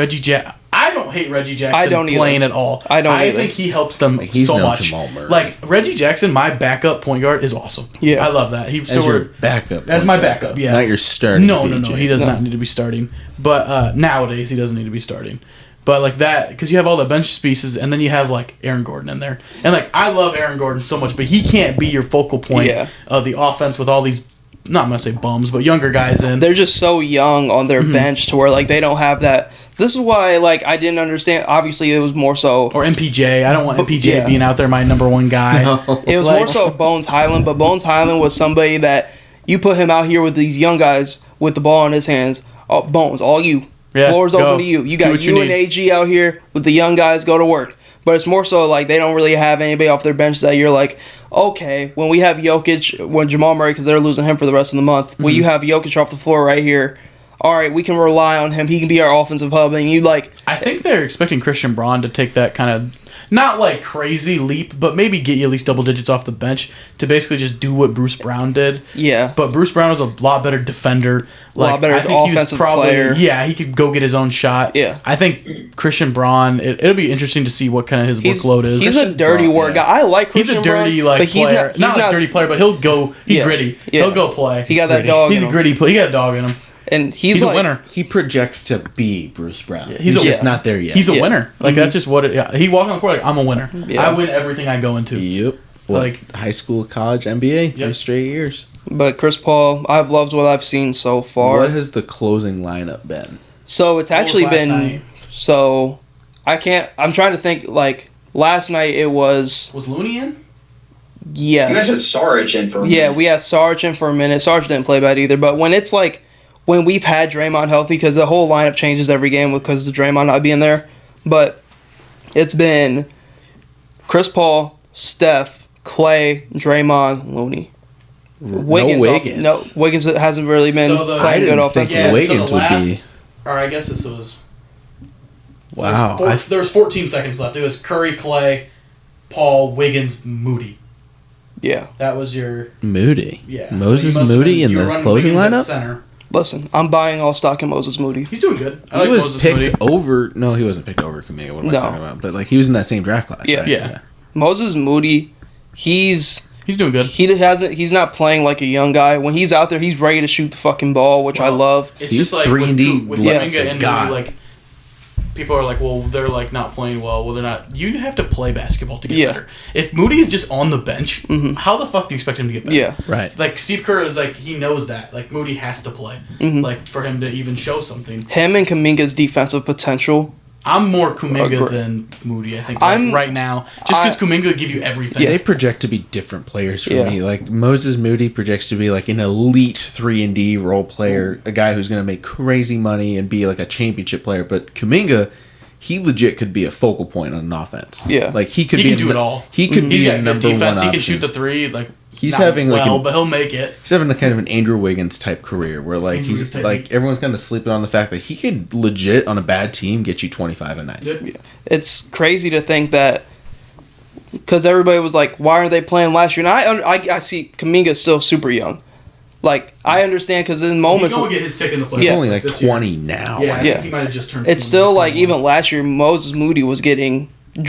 I don't hate Reggie Jackson I don't playing either. at all. I think he helps them he's so no much. Jamal Murray. Like Reggie Jackson, my backup point guard is awesome. Yeah, I love that. He's as your backup. As my backup, yeah. Not your starting. No. He does not need to be starting. But nowadays, he doesn't need to be starting. But like that, because you have all the bench pieces, and then you have like Aaron Gordon in there, and like I love Aaron Gordon so much, but he can't be your focal point of the offense with all these. Not I'm gonna say bums, but younger guys in. They're just so young on their bench to where like they don't have that. This is why like I didn't understand. Obviously, it was more so or MPJ. I don't want MPJ being out there, my number one guy. No. It was more so Bones Highland, but Bones Highland was somebody that you put him out here with these young guys with the ball in his hands. Oh, Bones, all you. Yeah, floor's open to you. You got you and AG out here with the young guys. Go to work. But it's more so like they don't really have anybody off their bench that you're like, okay, when we have Jokic, when Jamal Murray, because they're losing him for the rest of the month, when you have Jokic off the floor right here, all right, we can rely on him. He can be our offensive hub. And you like... I think they're expecting Christian Braun to take that kind of, not like crazy leap, but maybe get you at least double digits off the bench to basically just do what Bruce Brown did. Yeah. But Bruce Brown was a lot better defender. Like, a lot better I think offensive he was probably, player. Yeah, he could go get his own shot. Yeah. I think Christian Braun, it'll be interesting to see what kind of his workload is. He's a dirty work guy. I like Christian Braun. He's a dirty player. He's not a dirty player, but he'll go, he's gritty. Yeah. He'll go play. He got that dog He's a gritty player. He got a dog in him. And he's like, a winner. He projects to be Bruce Brown. Yeah, he's just not there yet. He's a winner. Like that's just what he walks on the court like I'm a winner. Yeah. I win everything I go into. Yep. Like high school, college, NBA, 3 straight years. But Chris Paul, I've loved what I've seen so far. What has the closing lineup been? So it's actually been night? So I'm trying to think. Like last night it was Looney in? Yes. You guys had Saric in for a minute. Yeah, we had Saric in for a minute. Saric didn't play bad either. But when it's like when we've had Draymond healthy, because the whole lineup changes every game because of Draymond not being there. But it's been Chris Paul, Steph, Clay, Draymond, Looney. Wiggins. Wiggins hasn't really been playing good offensively. Yeah, Wiggins would be. Or I guess this was. Wow. There was 14 seconds left. It was Curry, Clay, Paul, Wiggins, Moody. Yeah. That was your Moody. Yeah. Moses Moody in the closing lineup. Center. Listen, I'm buying all stock in Moses Moody. He's doing good. He was picked over. No, he wasn't picked over Kuminga. What am I talking about? But like he was in that same draft class. Yeah, right? yeah. Moses Moody, he's doing good. He's not playing like a young guy. When he's out there, he's ready to shoot the fucking ball, which I love. It's He's just like 3-and-D with blitz. Kuminga and Moody, like people are like, well, they're like not playing well. Well, they're not. You have to play basketball to get better. If Moody is just on the bench, how the fuck do you expect him to get better? Yeah, right. Like Steve Kerr is like he knows that. Like Moody has to play, like for him to even show something. Him and Kuminga's defensive potential. I'm more Kuminga than Moody. I think right now, just because Kuminga would give you everything. Yeah, they project to be different players for me. Like Moses Moody projects to be like an elite 3-and-D role player, a guy who's going to make crazy money and be like a championship player. But Kuminga, he legit could be a focal point on an offense. Yeah, like he can do it all. He could be a number one option. He can shoot the three. Like he's having but he'll make it. He's having the kind of an Andrew Wiggins type career where like he's like everyone's kind of sleeping on the fact that he could legit on a bad team get you 25 a night. Yeah. It's crazy to think that because everybody was like, why aren't they playing last year? And I see Kuminga still super young. Like I understand because in moments he's gonna get his tick in the playoffs. He's only like 20 now. Yeah, I think he might have just turned. It's still like even last year, Moses Moody was getting some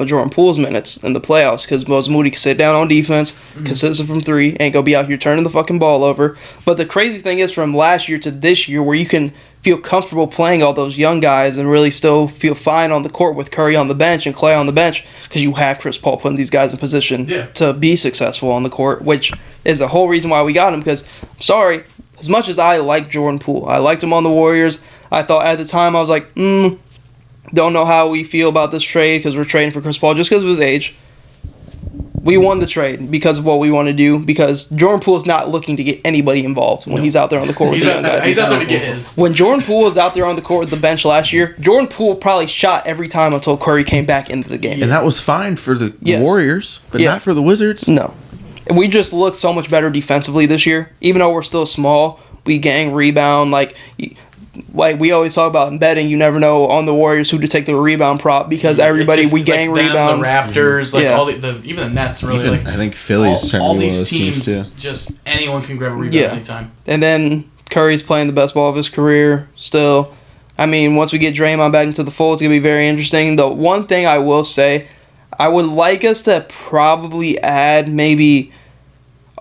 of Jordan Poole's minutes in the playoffs because Moses Moody can sit down on defense, consistent from three, ain't gonna be out here turning the fucking ball over. But the crazy thing is from last year to this year where you can feel comfortable playing all those young guys and really still feel fine on the court with Curry on the bench and Clay on the bench because you have Chris Paul putting these guys in position to be successful on the court, which is the whole reason why we got him because, sorry, as much as I like Jordan Poole, I liked him on the Warriors, I thought at the time I was like, Don't know how we feel about this trade because we're trading for Chris Paul just because of his age. We won the trade because of what we want to do, because Jordan Poole is not looking to get anybody involved when he's out there on the court with the young guys. He's out there to get his. When Jordan Poole was out there on the court with the bench last year, Jordan Poole probably shot every time until Curry came back into the game. And that was fine for the Warriors, but not for the Wizards. No. We just looked so much better defensively this year. Even though we're still small, we gang rebound. Like we always talk about in betting, you never know on the Warriors who to take the rebound prop because everybody we gang rebound. The Raptors, all the even the Nets really I think Philly's trying to be one of those teams too. Just anyone can grab a rebound anytime. And then Curry's playing the best ball of his career still. I mean, once we get Draymond back into the fold, it's gonna be very interesting. The one thing I will say, I would like us to probably add maybe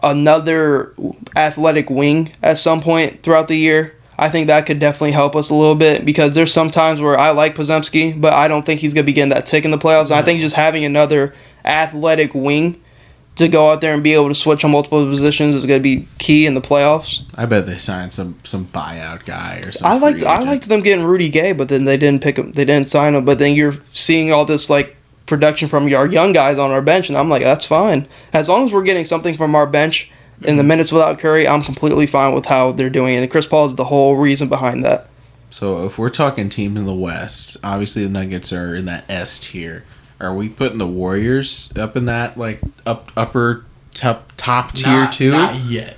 another athletic wing at some point throughout the year. I think that could definitely help us a little bit because there's some times where I like Podziemski, but I don't think he's going to be getting that tick in the playoffs. And I think just having another athletic wing to go out there and be able to switch on multiple positions is going to be key in the playoffs. I bet they signed some buyout guy or something. I liked them getting Rudy Gay, but then they didn't pick him. They didn't sign him. But then you're seeing all this like production from our young guys on our bench, and I'm like, that's fine. As long as we're getting something from our bench in the minutes without Curry, I'm completely fine with how they're doing it. And Chris Paul is the whole reason behind that. So if we're talking teams in the West, obviously the Nuggets are in that S tier. Are we putting the Warriors up in that like upper top tier too? Not yet.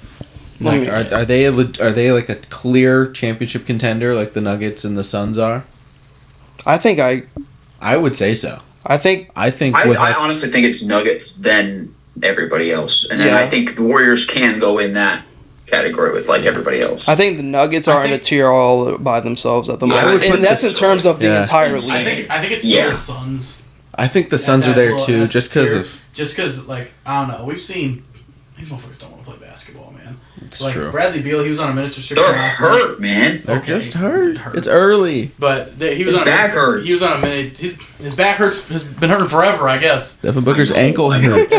Like, are they like a clear championship contender like the Nuggets and the Suns are? I would say so. I honestly think it's Nuggets then everybody else, and then I think the Warriors can go in that category with like everybody else. I think the Nuggets are in a tier all by themselves at the moment, and that's in terms of the entire league. I think it's still the Suns. I think the Suns are there too, just because like I don't know, we've seen these motherfuckers don't want to play basketball, man. It's true. Bradley Beal, he was on a minutes restriction. They're hurt, man. They're just hurt. It's early. But his back hurts. He was on a minute. His back has been hurting forever, I guess. Devin Booker's ankle hurt.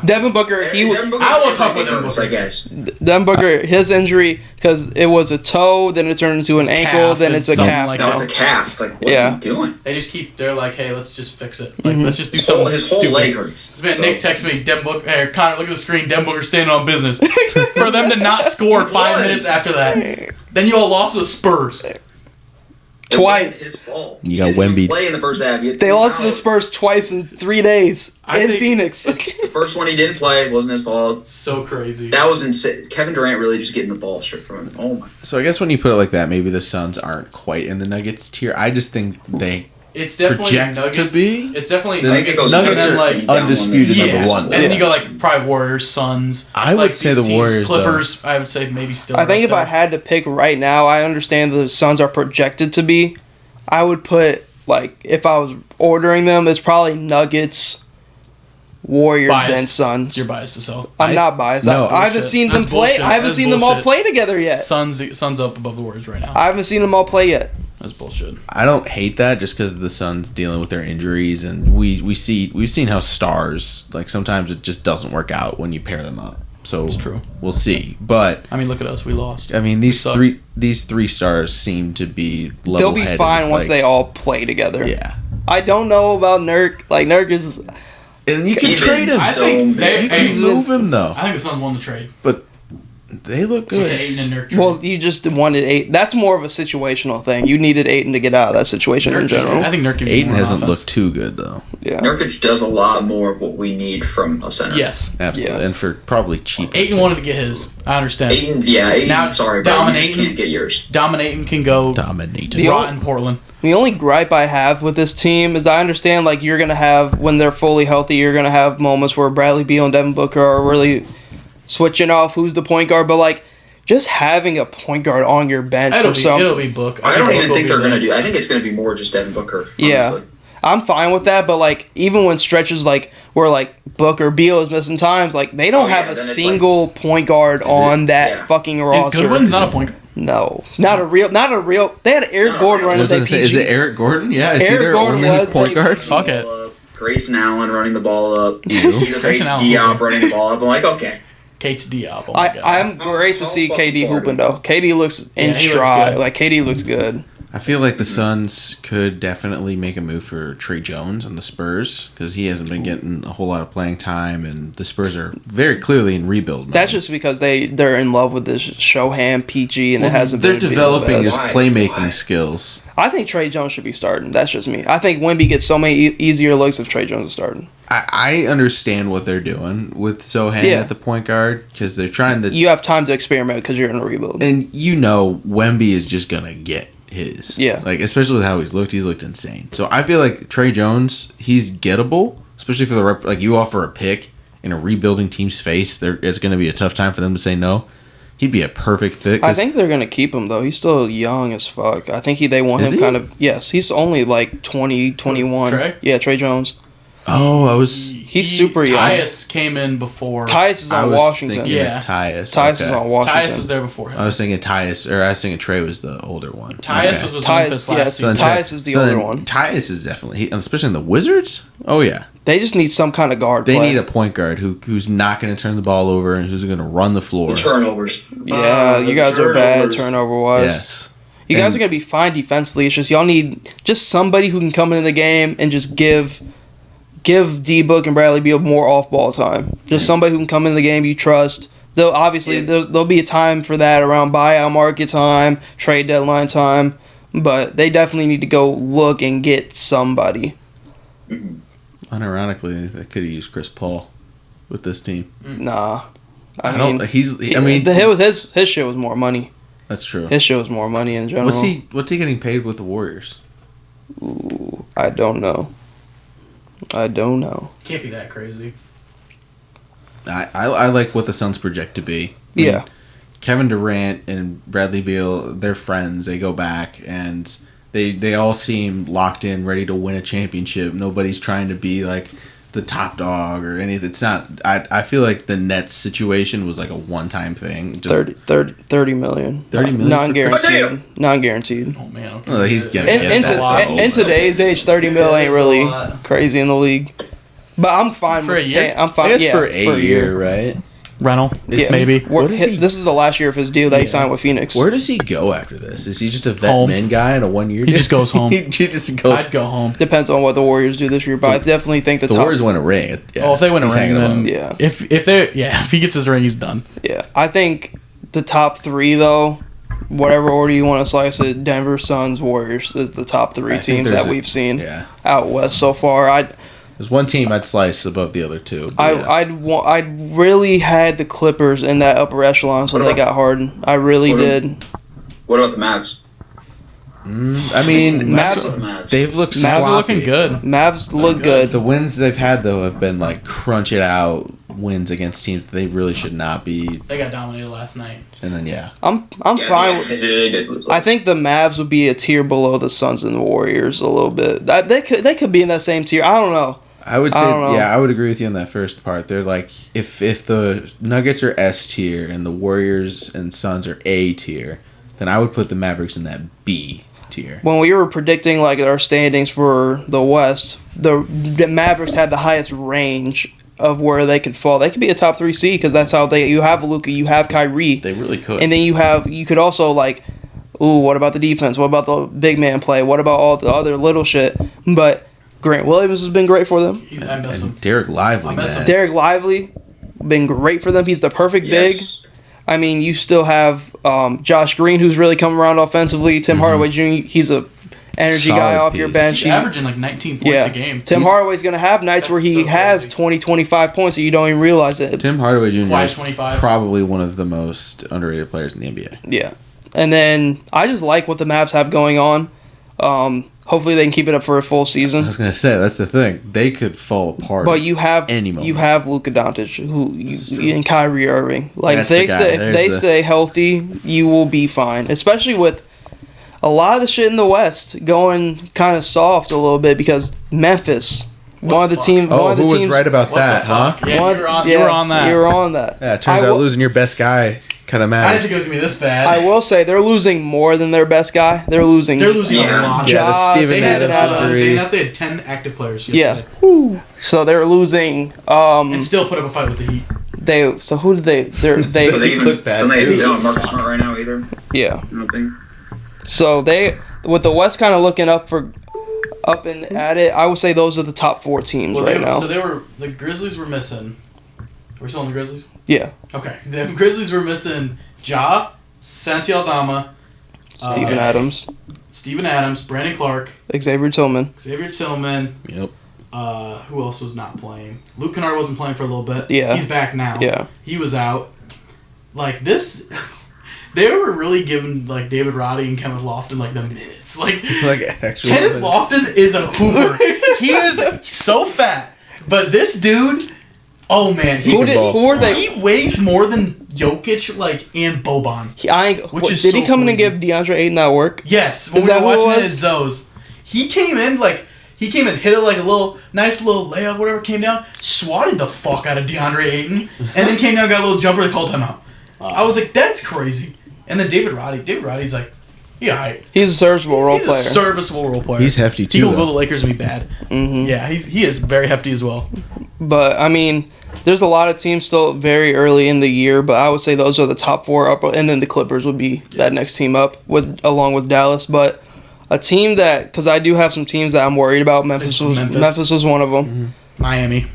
Devin Booker, I won't talk about Devin Booker, I guess. Devin Booker, his injury, because it was a toe, then it turned into an ankle, then it's a calf. No, it's a calf. It's like, what are you doing? They're like, hey, let's just fix it. Like, let's just do something. His whole leg hurts. Man, Nick texted me, Devin Booker, hey, Connor, look at the screen, Devin Booker standing on business. For them to not score 5 minutes after that. Then you all lost to the Spurs. Twice. His fault. You got Wemby. Play in the first half. They lost to the Spurs twice in 3 days in Phoenix. The first one he didn't play. It wasn't his fault. So crazy. That was insane. Kevin Durant really just getting the ball stripped from him. Oh my. So I guess when you put it like that, maybe the Suns aren't quite in the Nuggets tier. I just think they project Nuggets, to be. It's definitely the Nuggets. Nuggets are like undisputed number one. And then you go like probably Warriors, Suns. I would say the Warriors, Clippers. Though. I would say maybe still. I think if I had to pick right now, I understand the Suns are projected to be. I would put, like, if I was ordering them, it's probably Nuggets, Warriors, then Suns. You're biased as hell. I'm not biased. No, I haven't seen them play. Bullshit. I haven't seen them all play together yet. Suns up above the Warriors right now. I haven't seen them all play yet. That's bullshit. I don't hate that just because the Suns dealing with their injuries, and we've seen how stars, like, sometimes it just doesn't work out when you pair them up. So it's true. We'll see. But I mean, look at us. We lost. I mean, these three stars seem to be level-headed. They'll be fine once they all play together. Yeah. I don't know about Nurk. Like, Nurk is... And you can trade him. I think you can move him, though. I think the Suns won the trade. But they look good. Ayton and Nurk trade. Well, you just wanted Ayton. That's more of a situational thing. You needed Ayton to get out of that situation in general. I think Nurkic Ayton hasn't looked too good, though. Yeah. Nurkic does a lot more of what we need from a center. Yes. Absolutely. Yeah. And for probably cheap. Ayton wanted to get his. I understand. Ayton, now, sorry, but you just can't get yours. Dominating can go rot in Portland. The only gripe I have with this team is I understand, like, you're going to have, when they're fully healthy, you're going to have moments where Bradley Beal and Devin Booker are really switching off who's the point guard, but, like, just having a point guard on your bench it'll be Book. I don't even think they're going to do. I think it's going to be more just Devin Booker. Honestly. Yeah, I'm fine with that. But like, even when stretches like where like Booker, Beal is missing times, like they don't have a single point guard on that fucking roster. And Goodwin's not a point guard. No, not a real. They had Eric Gordon running that PG. Is it Eric Gordon? Yeah, is Eric Gordon was point guard? Fuck it. Grayson Allen running the ball up. Grayson Diop running the ball up. I'm like, okay. Kate's Diop. I'm great to see KD hooping though. KD looks in stride. Like KD looks good. I feel like the Suns could definitely make a move for Trey Jones on the Spurs because he hasn't been getting a whole lot of playing time, and the Spurs are very clearly in rebuild mode. That's just because they're in love with this Shoham PG, and it hasn't. They're been developing his Why? playmaking skills. I think Trey Jones should be starting. That's just me. I think Wemby gets so many easier looks if Trey Jones is starting. I understand what they're doing with Sohan at the point guard because they're trying to. You have time to experiment because you're in a rebuild. And Wemby is just gonna get his. Yeah. Like, especially with how he's looked insane. So I feel like Trey Jones, he's gettable, especially for like you offer a pick in a rebuilding team's face, it's going to be a tough time for them to say no. He'd be a perfect fit. I think they're going to keep him, though. He's still young as fuck. I think they want him kind of... Yes, he's only like 20, 21. Trey? Yeah, Trey Jones. Oh, He's super young. Tyus came in before. Tyus is on Washington. Yeah. Tyus. Tyus is on Washington. Tyus was there before him. I was thinking Trey was the older one. Tyus was with Memphis last season. Tyus is the older one. Tyus is definitely... especially in the Wizards? Oh, yeah. They just need some kind of guard They play. need a point guard who's not going to turn the ball over and who's going to run the floor. The turnovers. Yeah, you guys are bad turnover-wise. Yes. You guys are going to be fine defensively. It's just y'all need just somebody who can come into the game and just give D-Book and Bradley Beal more off-ball time. Just somebody who can come into the game you trust. Though obviously there'll be a time for that around buyout market time, trade deadline time, but they definitely need to go look and get somebody. Unironically, they could have used Chris Paul with this team. Nah, I mean, his shit was more money. That's true. His shit was more money in general. What's he getting paid with the Warriors? Ooh, I don't know. Can't be that crazy. I like what the Suns project to be. Yeah. Kevin Durant and Bradley Beal, they're friends. They go back, and they all seem locked in, ready to win a championship. Nobody's trying to be like the top dog or anything. It's not. I feel like the Nets situation was like a one-time thing. Just 30 million. 30 million? Non-guaranteed. Oh man, okay. Well, he's gonna get that. In today's age, 30 mil ain't really crazy in the league. But I'm fine For a year? I'm fine. I guess for a year, right? Rental, maybe. This is the last year of his deal that he signed with Phoenix. Where does he go after this? Is he just a vet Home. men guy in a 1 year? He just goes home. he just goes. I'd go home. Depends on what the Warriors do this year, but I definitely think The Warriors win a ring. Yeah, if they win a he's ring, hanging then along. Yeah. If he gets his ring, he's done. Yeah, I think the top three though, whatever order you want to slice it, Denver, Suns, Warriors is the top three teams that we've seen out west so far. There's one team I'd slice above the other two. I'd really had the Clippers in that upper echelon, so they got Harden. I really did. What about the Mavs? I mean, Mavs. they've looked Mavs sloppy. are looking good. Mavs look good. The wins they've had though have been like crunch it out wins against teams that they really should not be. They got dominated last night. And then I'm fine with. They did lose. I think the Mavs would be a tier below the Suns and the Warriors a little bit. They could be in that same tier. I don't know. I would say, I would agree with you on that first part. They're like, if the Nuggets are S tier and the Warriors and Suns are A tier, then I would put the Mavericks in that B tier. When we were predicting like our standings for the West, the Mavericks had the highest range of where they could fall. They could be a top 3 seed because that's how you have Luka, you have Kyrie. They really could. And then you could also like, ooh, what about the defense? What about the big man play? What about all the other little shit? But Grant Williams has been great for them. I miss him. Derek Lively, man. Derek Lively, been great for them. He's the perfect big. I mean, you still have Josh Green, who's really come around offensively. Tim Hardaway Jr., he's a energy Solid guy off piece. your bench. He's averaging like 19 points a game. Tim Hardaway's going to have nights where he has 20, 25 points and you don't even realize it. Tim Hardaway Jr. is 25. probably one of the most underrated players in the NBA. Yeah. And then I just like what the Mavs have going on. Hopefully they can keep it up for a full season. I was gonna say that's the thing; they could fall apart. But you have any moment. You have Luka Doncic, and Kyrie Irving. Like if they stay healthy, you will be fine. Especially with a lot of the shit in the West going kind of soft a little bit because Memphis. One of the teams. Who was right about that, huh? Yeah, you were on that. You were on that. Yeah, it turns out losing your best guy kind of matters. I didn't think it was gonna be this bad. I will say they're losing more than their best guy. They're losing a lot. Yeah, the Steven Adams injury. They had 10 active players Yeah. yesterday. So they're losing. And still put up a fight with the Heat. So who did they? They look bad too. They don't have Marcus Smart right now either. Yeah. I don't think. So they with the West kind of looking up and at it, I would say those are the top 4 teams right now. So the Grizzlies were missing. Are we still on the Grizzlies? Yeah. Okay. The Grizzlies were missing Ja, Santi Aldama, Steven Adams, Brandon Clark, Xavier Tillman. Yep. Who else was not playing? Luke Kennard wasn't playing for a little bit. Yeah. He's back now. Yeah. He was out. Like this, they were really giving like David Roddy and Kenneth Lofton like the minutes. Like actually, Kenneth Lofton is a hooper. He is so fat, but this dude, oh man, he weighs more than Jokic and Boban. Did he come in and give DeAndre Ayton that work? Yes, when we were watching it at Zoe's, he came in hit it like a nice little layup, whatever, came down, swatted the fuck out of DeAndre Ayton, and then came down, got a little jumper, they called him out. I was like, that's crazy. And then David Roddy's like, yeah, he's a serviceable role player. He's a serviceable role player. He's hefty too. He will go to the Lakers and be bad. Mm-hmm. Yeah, he is very hefty as well. But I mean, there's a lot of teams still very early in the year, but I would say those are the top 4 up, and then the Clippers would be that next team up along with Dallas. But a team that, because I do have some teams that I'm worried about. Memphis was one of them. Mm-hmm. Miami.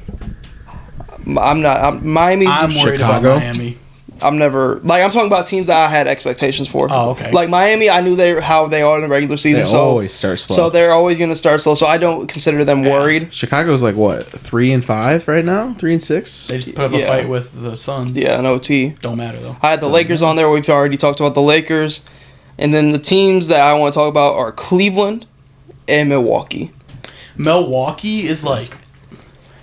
Miami's. I'm worried about Miami. I'm talking about teams that I had expectations for. Oh, okay. Like Miami, I knew how they are in the regular season. They always start slow. So they're always going to start slow. So I don't consider them worried. Chicago's like what, 3-5 right now? 3-6. They just put up a fight with the Suns. Yeah, an OT. Don't matter though. I had the Lakers on there. We've already talked about the Lakers, and then the teams that I want to talk about are Cleveland and Milwaukee. Milwaukee is like.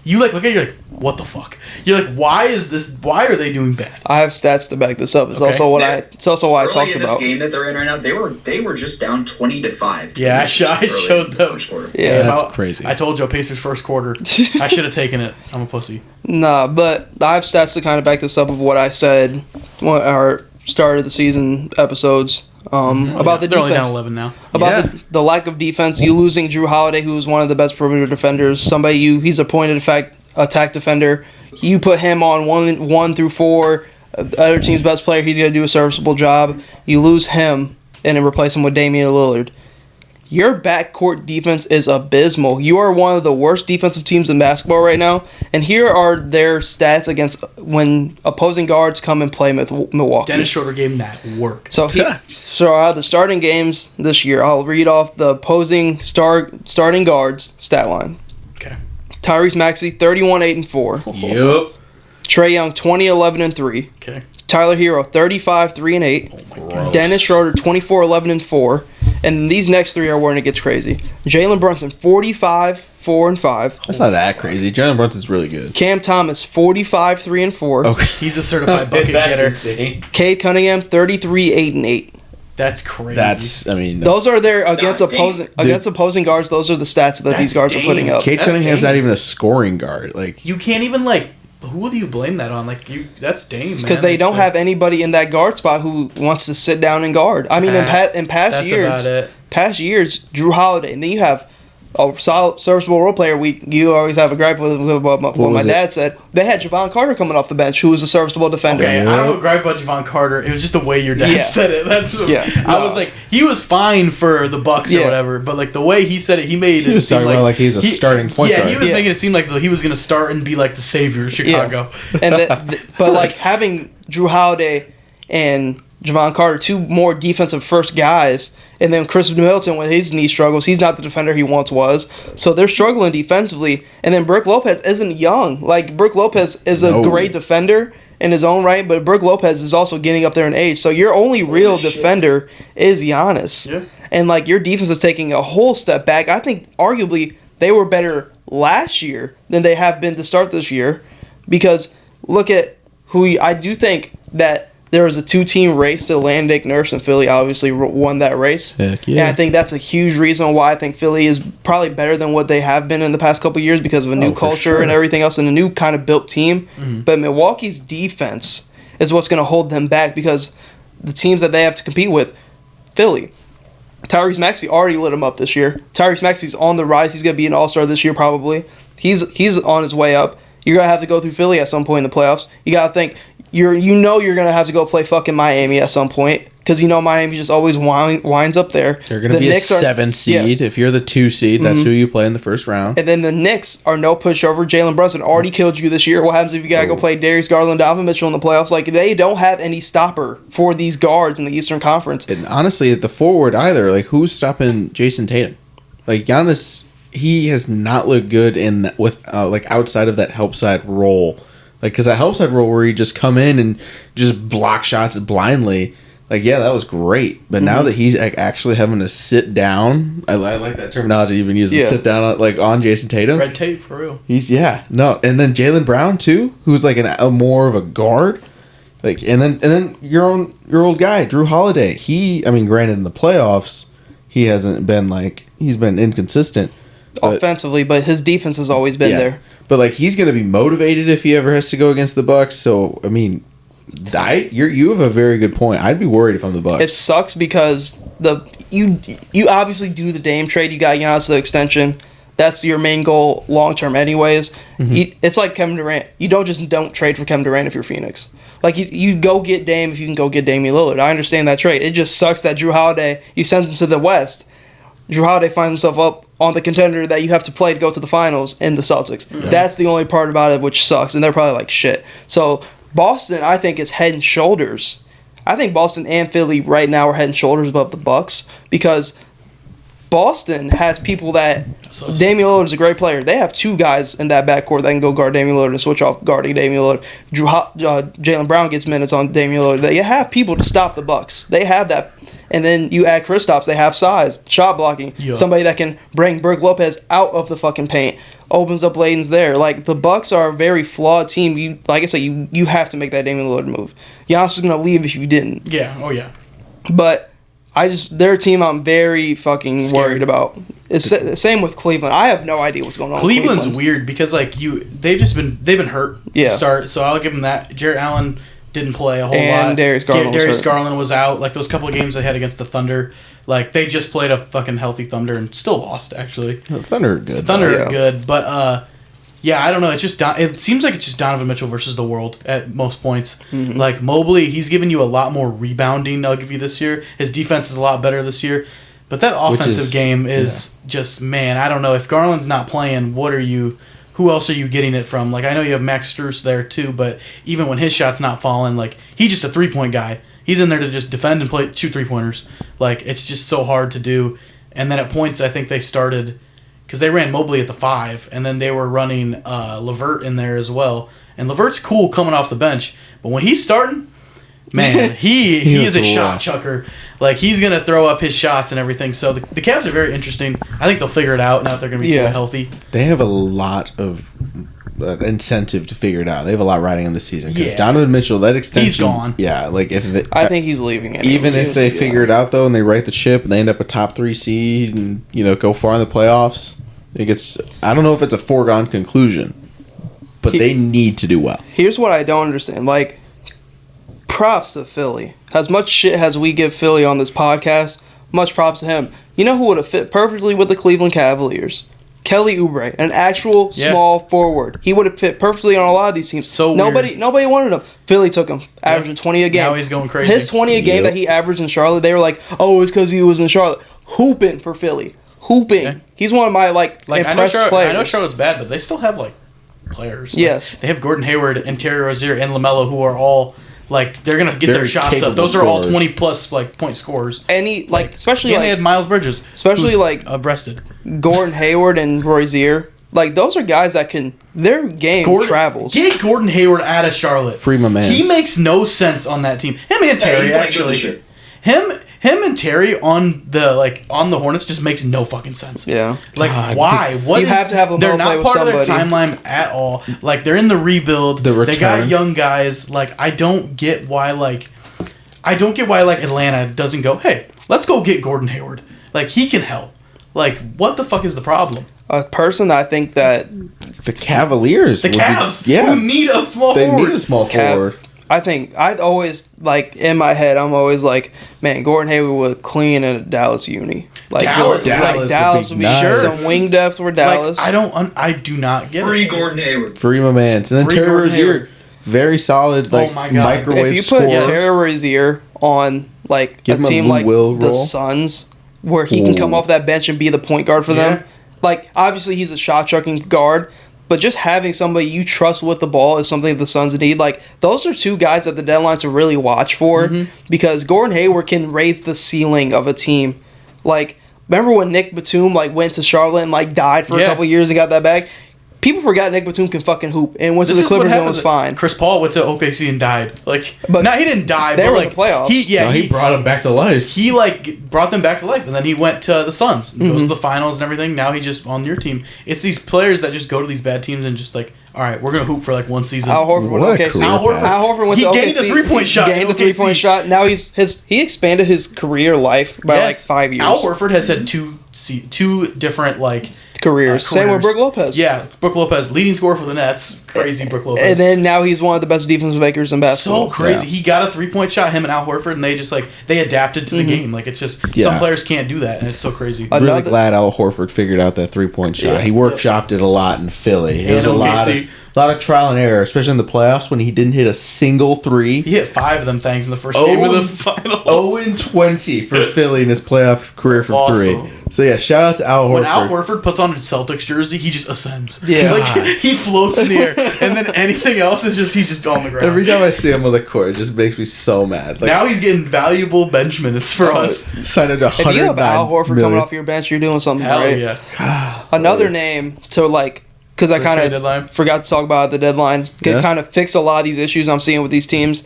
You look at it, you're like, what the fuck? You're like, why are they doing bad? I have stats to back this up. It's also why I talked about. In this game that they're in right now, they were just down 20-5. Yeah, I showed them. First quarter. Yeah, that's crazy. I told Joe Pacers first quarter. I should have taken it. I'm a pussy. Nah, but I have stats to kind of back this up of what I said when our start of the season episodes. About the defense. They're only down 11 now. About the lack of defense. You losing Drew Holiday, who was one of the best perimeter defenders. He's a pointed attack defender. You put him on 1 through 4. The other team's best player. He's going to do a serviceable job. You lose him and then replace him with Damian Lillard. Your backcourt defense is abysmal. You are one of the worst defensive teams in basketball right now. And here are their stats against when opposing guards come and play Milwaukee. Dennis Schroeder gave him that work. So out of the starting games this year, I'll read off the opposing starting guards stat line. Okay. Tyrese Maxey, 31-8-4. Yep. Trae Young, 20-11-3. Okay. Tyler Hero, 35-3-8. Oh my God. Dennis Schroeder, 24-11-4. And these next 3 are when it gets crazy. Jalen Brunson, 45-4-5. That's not that crazy. Jalen Brunson's really good. Cam Thomas, 45-3-4. Okay. He's a certified bucket getter. Insane. Cade Cunningham, 33-8-8. That's crazy. Those are their against opposing guards. Those are the stats that these guards are putting up. Cade Cunningham's not even a scoring guard. Like, you can't even who do you blame that on? That's Dame, man. Because they don't have anybody in that guard spot who wants to sit down and guard. I mean, in past years, Drew Holiday, and then you have a solid, serviceable role player. You always have a gripe with what my dad said. They had Javon Carter coming off the bench, who was a serviceable defender. Okay, I don't have a gripe about Javon Carter. It was just the way your dad said it. I was like, he was fine for the Bucks or whatever, but the way he said it, he was talking about he was a starting point guard. Yeah, he was making it seem like he was going to start and be the savior of Chicago. Yeah. But having Drew Holiday and Javon Carter, 2 more defensive first guys, and then Chris Middleton with his knee struggles, he's not the defender he once was. So they're struggling defensively. And then Brook Lopez isn't young. Brook Lopez is a great defender in his own right, but Brook Lopez is also getting up there in age. So your only real defender is Giannis. Yeah. And your defense is taking a whole step back. I think arguably they were better last year than they have been to start this year, because look at I do think that there was a 2-team race to land Nick Nurse, and Philly obviously won that race. Heck yeah. And I think that's a huge reason why I think Philly is probably better than what they have been in the past couple of years, because of a new culture and everything else, and a new kind of built team. Mm-hmm. But Milwaukee's defense is what's going to hold them back, because the teams that they have to compete with, Philly, Tyrese Maxey already lit him up this year. Tyrese Maxey's on the rise. He's going to be an all-star this year probably. He's on his way up. You're going to have to go through Philly at some point in the playoffs. You got to think, you're going to have to go play fucking Miami at some point, because Miami just always winds up there. They're going to be Knicks a 7 seed. If you're the 2 seed, that's who you play in the first round. And then the Knicks are no pushover. Jalen Brunson already killed you this year. What happens if you got to go play Darius Garland, Donovan Mitchell in the playoffs? Like, they don't have any stopper for these guards in the Eastern Conference. And honestly, at the forward either, like, who's stopping Jason Tatum? Like, Giannis, he has not looked good with outside of that help side role. Like, because that help side role where you just come in and just block shots blindly. Like, yeah, that was great. But now that he's actually having to sit down, I like that terminology you've been using, sit down on Jason Tatum. Red tape, for real. And then Jaylen Brown, too, who's like a more of a guard. Like, and then your old guy, Drew Holiday. Granted, in the playoffs, he hasn't been he's been inconsistent. Offensively, but his defense has always been there. But, like, he's going to be motivated if he ever has to go against the Bucks. So, I mean... you have a very good point. I'd be worried if I'm the Bucks. It sucks because you obviously do the Dame trade. You got Giannis the extension. That's your main goal long term, anyways. It's like Kevin Durant. You don't trade for Kevin Durant if you're Phoenix. Like you go get Dame if you can go get Damian Lillard. I understand that trade. It just sucks that Drew Holiday. You send him to the West. Drew Holiday finds himself up on the contender that you have to play to go to the finals in the Celtics. Yeah. That's the only part about it which sucks, and they're probably like shit. So. Boston, I think, is head and shoulders. I think Boston and Philly right now are head and shoulders above the Bucks because Boston has people that Damian Lillard is a great player. They have 2 guys in that backcourt that can go guard Damian Lillard and switch off guarding Damian Lillard. Jaylen Brown gets minutes on Damian Lillard. They have people to stop the Bucks. They have that. And then you add Kristaps. They have size, shot blocking, somebody that can bring Brook Lopez out of the fucking paint. Opens up lanes there. Like, the Bucks are a very flawed team. Like I said, you have to make that Damian Lillard move. Giannis was gonna leave if you didn't. Yeah. Oh yeah. But they're a team I'm very fucking worried about. It's the same with Cleveland. I have no idea what's going on. Cleveland's with Cleveland. Weird because they've been hurt. Yeah. To start. So I'll give them that. Jarrett Allen didn't play a whole lot. And Darius Garland was out. Like those couple of games they had against the Thunder. Like, they just played a fucking healthy Thunder and still lost, actually. The Thunder are good. The Thunder are good, but, I don't know. It seems like it's just Donovan Mitchell versus the world at most points. Mm-hmm. Like, Mobley, he's given you a lot more rebounding, I'll give you this year. His defense is a lot better this year. But that offensive game is just, man, I don't know. If Garland's not playing, who else are you getting it from? Like, I know you have Max Strus there, too, but even when his shot's not falling, like, he's just a three-point guy. He's in there to just defend and play 2 3-pointers. Like, it's just so hard to do. And then at points, I think they started, because they ran Mobley at the 5, and then they were running LeVert in there as well. And LeVert's cool coming off the bench, but when he's starting, man, he is a shot chucker. Like, he's going to throw up his shots and everything. So the Cavs are very interesting. I think they'll figure it out now that they're going to be fully healthy. They have a lot of incentive to figure it out. They have a lot riding on this season because Donovan Mitchell, that extension, he's gone. Yeah, like I think he's leaving. Even if they figure it out though, and they right the ship, and they end up a top 3 seed, and go far in the playoffs, I don't know if it's a foregone conclusion, but they need to do well. Here's what I don't understand. Like, props to Philly. As much shit as we give Philly on this podcast, much props to him. You know who would have fit perfectly with the Cleveland Cavaliers? Kelly Oubre, an actual small forward. He would have fit perfectly on a lot of these teams. So nobody wanted him. Philly took him, averaging 20 a game. Now he's going crazy. His 20 a game that he averaged in Charlotte, they were like, oh, it's because he was in Charlotte. Hooping for Philly. Hooping. Yeah. He's one of my, impressed players. I know Charlotte's bad, but they still have, players. Yes. They have Gordon Hayward and Terry Rozier and LaMelo, who are all... they're going to get their shots up. Those are all 20-plus, point scorers. Especially... And they had Miles Bridges. Especially, breasted. Gordon Hayward and Rozier. Those are guys that can... Their game travels. Get Gordon Hayward out of Charlotte. Free my man. He makes no sense on that team. Him and Terry, actually. Him and Terry on the Hornets just makes no fucking sense. Yeah. Why? What you have to have them They're all not play part with of their somebody. timeline at all. They're in the rebuild. They got young guys. I don't get why Atlanta doesn't go, hey, let's go get Gordon Hayward. He can help. What the fuck is the problem? A person I think that... The Cavaliers. The Cavs. Who need a small forward. They need a small forward. I think I'd always in my head I'm always man, Gordon Hayward would clean in a Dallas uni. Dallas would be nice. Some wing depth for Dallas. I do not get Free it. Gordon Hayward. Free my man. And then Terry Rozier, very solid microwave if you put scorer. Terry Rozier on like Give a him a team Lou like Will the role. Suns, where he can come off that bench and be the point guard for them. Like, obviously he's a shot chucking guard, but just having somebody you trust with the ball is something the Suns need. Like, those are two guys at the deadline to really watch for, because Gordon Hayward can raise the ceiling of a team. Like, remember when Nick Batum like went to Charlotte and like died for a couple years and got that bag? People forgot Nick Batum can fucking hoop, and went to the Clippers and was fine. Chris Paul went to OKC and died. Like, but he didn't die. They but were like in the playoffs. He brought him back to life. He like brought them back to life, and then he went to the Suns, and goes to the finals and everything. Now he's just on your team. It's these players that just go to these bad teams and just like, all right, we're gonna hoop for like one season. Al Horford went to OKC. Al Horford went to OKC. He gained a 3-point shot. Gained a 3-point shot. Now he expanded his career life by like 5 years. Al Horford has had two different like careers. Same with Brook Lopez. Yeah, Brook Lopez, leading scorer for the Nets. Crazy Brook Lopez. And then now he's one of the best defensive makers in basketball. So crazy. Yeah. He got a 3-point shot, him and Al Horford, and they just like they adapted to the game. Like, it's just some players can't do that, and it's so crazy. I'm really glad Al Horford figured out that 3-point shot. Yeah. He workshopped it a lot in Philly. It was a lot of trial and error, especially in the playoffs when he didn't hit a single 3. He hit 5 of them things in the first game of the finals. 0-20 for Philly in his playoff career from 3. So yeah, shout out to Al Horford. When Al Horford puts on a Celtics jersey, he just ascends. Yeah, like he floats in the air, and then anything else is just he's just on the ground. Every time I see him on the court, it just makes me so mad. Like, now he's getting valuable bench minutes for us. Signed up to 109 If you have Al Horford million. coming off your bench, you're doing something Hell right. Yeah. Another name to like, because I kind of forgot to talk about at the deadline. Could kind of fix a lot of these issues I'm seeing with these teams.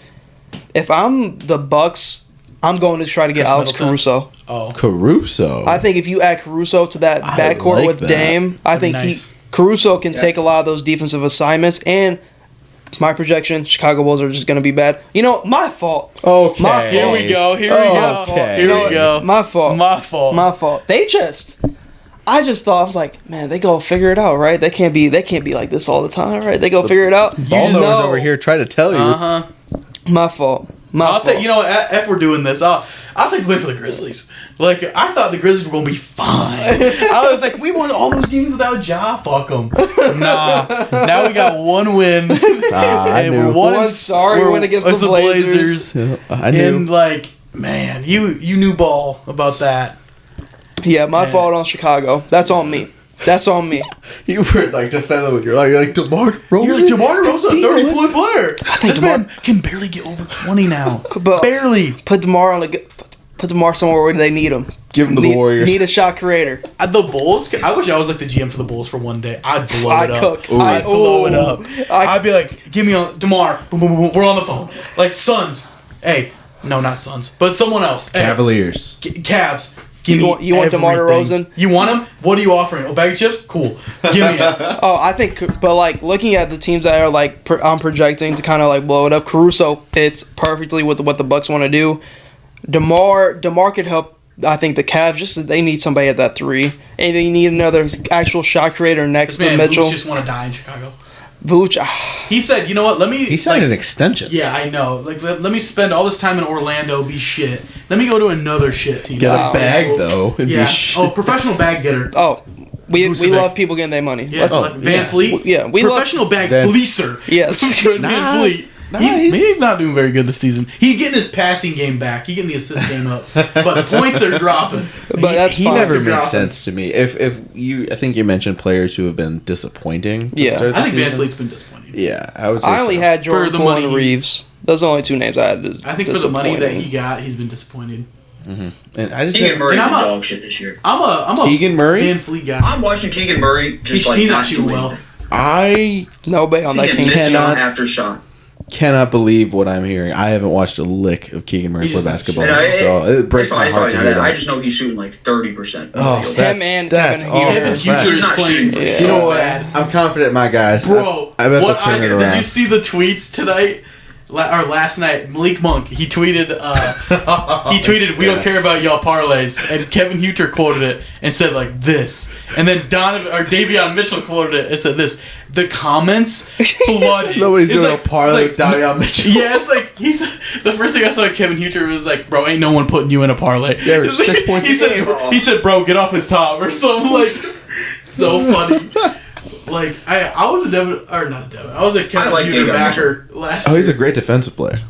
If I'm the Bucks, I'm going to try to get Alex Caruso. Oh, Caruso. I think if you add Caruso to that backcourt with Dame, I think Caruso can take a lot of those defensive assignments. And my projection, Chicago Bulls are just going to be bad. You know, my fault. Okay. My fault. Here we go. My fault. I just thought, I was like, man, they go figure it out, right? They can't be like this all the time, right? They go figure it out. Ball knowers over here try to tell you. My fault. I'll take, if we're doing this, I'll take the win for the Grizzlies. Like, I thought the Grizzlies were going to be fine. I was like, we won all those games without Ja. Fuck them. Nah. Now we got one win. I knew. One sorry win against the Blazers. I knew. And, like, man, you knew ball about that. Yeah, my fault on Chicago. That's on me. You were like defending with you're like DeMar DeRozan. You're like, DeMar DeRozan, a 30-point player. This man can barely get over 20 now. Barely. Put DeMar somewhere where they need him. Give him to the Warriors. Need a shot creator. The Bulls. I wish I was like the GM for the Bulls for one day. I'd blow it up. I'd blow it up. I'd be like, give me on DeMar. Boom, boom, boom. We're on the phone. Like, Suns. Hey, no, not Suns, but someone else. Cavaliers. Cavs. You want DeMar DeRozan? You want him? What are you offering? A bag of chips? Cool. Give me it. I think, but like looking at the teams that are like I'm projecting to kind of like blow it up, Caruso fits perfectly with what the Bucks want to do. DeMar could help. I think the Cavs just they need somebody at that 3, and they need another actual shot creator next to Mitchell. Vooch just want to die in Chicago. Vooch, he said, you know what? He signed an extension. Yeah, I know. Like, let me spend all this time in Orlando, be shit. Let me go to another shit team. Get a bag though, and be shit. Oh, professional bag getter. Oh, we love people getting their money. Yeah, like Van Fleet. Yeah, we professional bag fleecer. Yes, Van Fleet. He's not doing very good this season. He's getting his passing game back. He's getting the assist game up, but points are dropping. But he never makes sense to me. I think you mentioned players who have been disappointing. Yeah, I think Van Fleet's been disappointing. Yeah, I would say. I only had Jordan Poole and Reeves. Those are the only 2 names I had. I think for the money that he got, he's been disappointed. Mm-hmm. And I just Keegan Murray did dog shit this year. I'm a Keegan Murray Van Fleet guy. I'm watching Keegan Murray just he's not shooting doing well. Nobody on that King shot after shot. Cannot believe what I'm hearing. I haven't watched a lick of Keegan Murray play basketball, so it breaks my heart to hear that. I just know he's shooting like 30%. Oh, that's Kevin Huger's playing. You know what? I'm confident in my guys. Bro, I bet they'll turn it around. Did you see the tweets tonight? Or last night, Malik Monk, he tweeted, we don't care about y'all parlays, and Kevin Huger quoted it and said like this, and then Davion Mitchell quoted it and said this, the comments flooded. Nobody's doing a parlay with Davion Mitchell. Yeah, it's like, the first thing I saw Kevin Huger was like, bro, ain't no one putting you in a parlay. Yeah, 6 points a game. He said, bro, get off his top, or something like, so funny. Like, I was a Devin, or not Devin, I was a Kevin Huger backer last year. Oh, he's a great defensive player.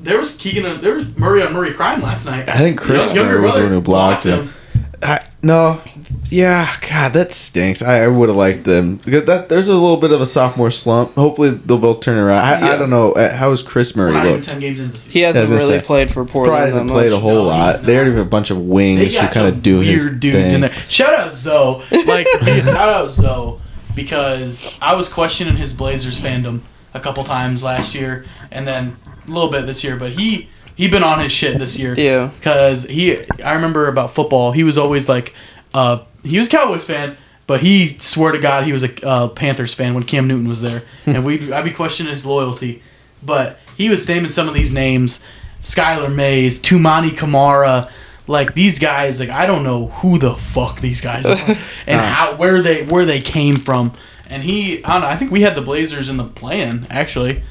there was Murray on Murray crime last night. I think Chris Murray was the one who blocked him. No, yeah, God, that stinks. I would have liked them because there's a little bit of a sophomore slump. Hopefully, they'll both turn around. I don't know how is Chris Murray looked. 10 games into the season. He hasn't really played for Portland. Probably hasn't played a whole lot. They already have a bunch of wings who kind of do his weird dudes thing. in there. Shout out Zoe, shout out Zoe, because I was questioning his Blazers fandom a couple times last year, and then a little bit this year, but he been on his shit this year. Yeah. Because I remember about football, he was always like, he was a Cowboys fan, but he swear to God he was a Panthers fan when Cam Newton was there, and I'd be questioning his loyalty, but he was naming some of these names, Skylar Mays, Tumani Kamara, like these guys, like I don't know who the fuck these guys are, and where they came from, and I don't know, I think we had the Blazers in the play-in actually,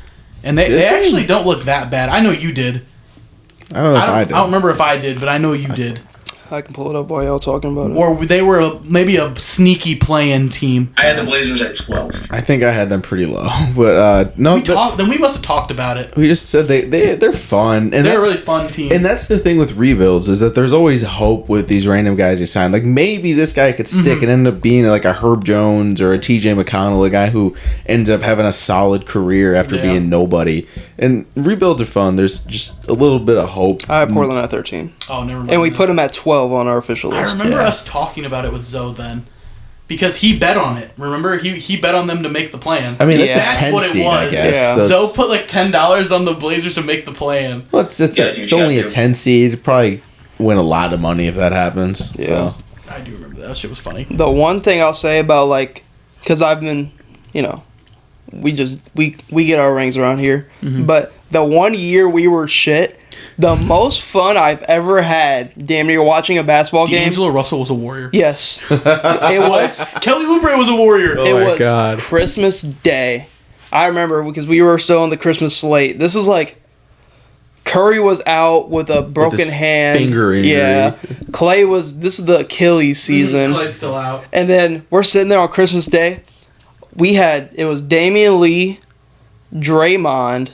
and they actually don't look that bad. I know you did. I don't know if I did. I don't remember if I did, but I know you did. I can pull it up while y'all talking about it. Or they were maybe a sneaky play-in team. I had the Blazers at 12. I think I had them pretty low, but no. Then we must have talked about it. We just said they're fun, and they're a really fun team. And that's the thing with rebuilds is that there's always hope with these random guys you sign. Like maybe this guy could stick and end up being like a Herb Jones or a TJ McConnell, a guy who ends up having a solid career after being nobody. And rebuilds are fun. There's just a little bit of hope. I have Portland at 13. Oh, never mind. And we put him at 12 on our official list. I remember us talking about it with Zoe then. Because he bet on it. Remember? He bet on them to make the plan. I mean, that's a 10 what it seed, was. I guess. Yeah. So Zoe put like $10 on the Blazers to make the plan. well, it's only a 10 seed. Probably win a lot of money if that happens. Yeah. So. I do remember that shit was funny. The one thing I'll say about because I've been, we get our rings around here, but the 1 year we were shit. The most fun I've ever had, damn near watching a basketball game. D'Angelo Russell was a warrior. Yes, it was. Kelly Oubre was a warrior. Oh It my was God. Christmas Day. I remember because we were still on the Christmas slate. This was like Curry was out with a broken his hand. finger injury. Yeah, Clay was. This is the Achilles season. Clay's still out. And then we're sitting there on Christmas Day. It was Damian Lee, Draymond.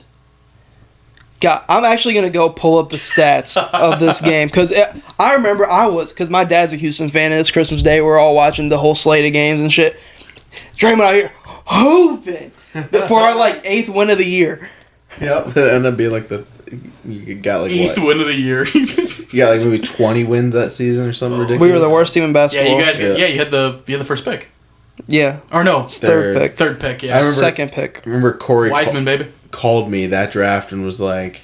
God, I'm actually going to go pull up the stats of this game. Because I remember because my dad's a Houston fan, and it's Christmas Day. We're all watching the whole slate of games and shit. Draymond out here hooping for our 8th win of the year. Yep. It ended up being you got 8th win of the year. You got maybe 20 wins that season or something ridiculous. We were the worst team in basketball. Yeah, you guys. Yeah, you had the first pick. Yeah. Or no, Third pick. Third pick. Yeah. I remember- Second pick. I remember Corey Wiseman, baby. called me that draft and was like,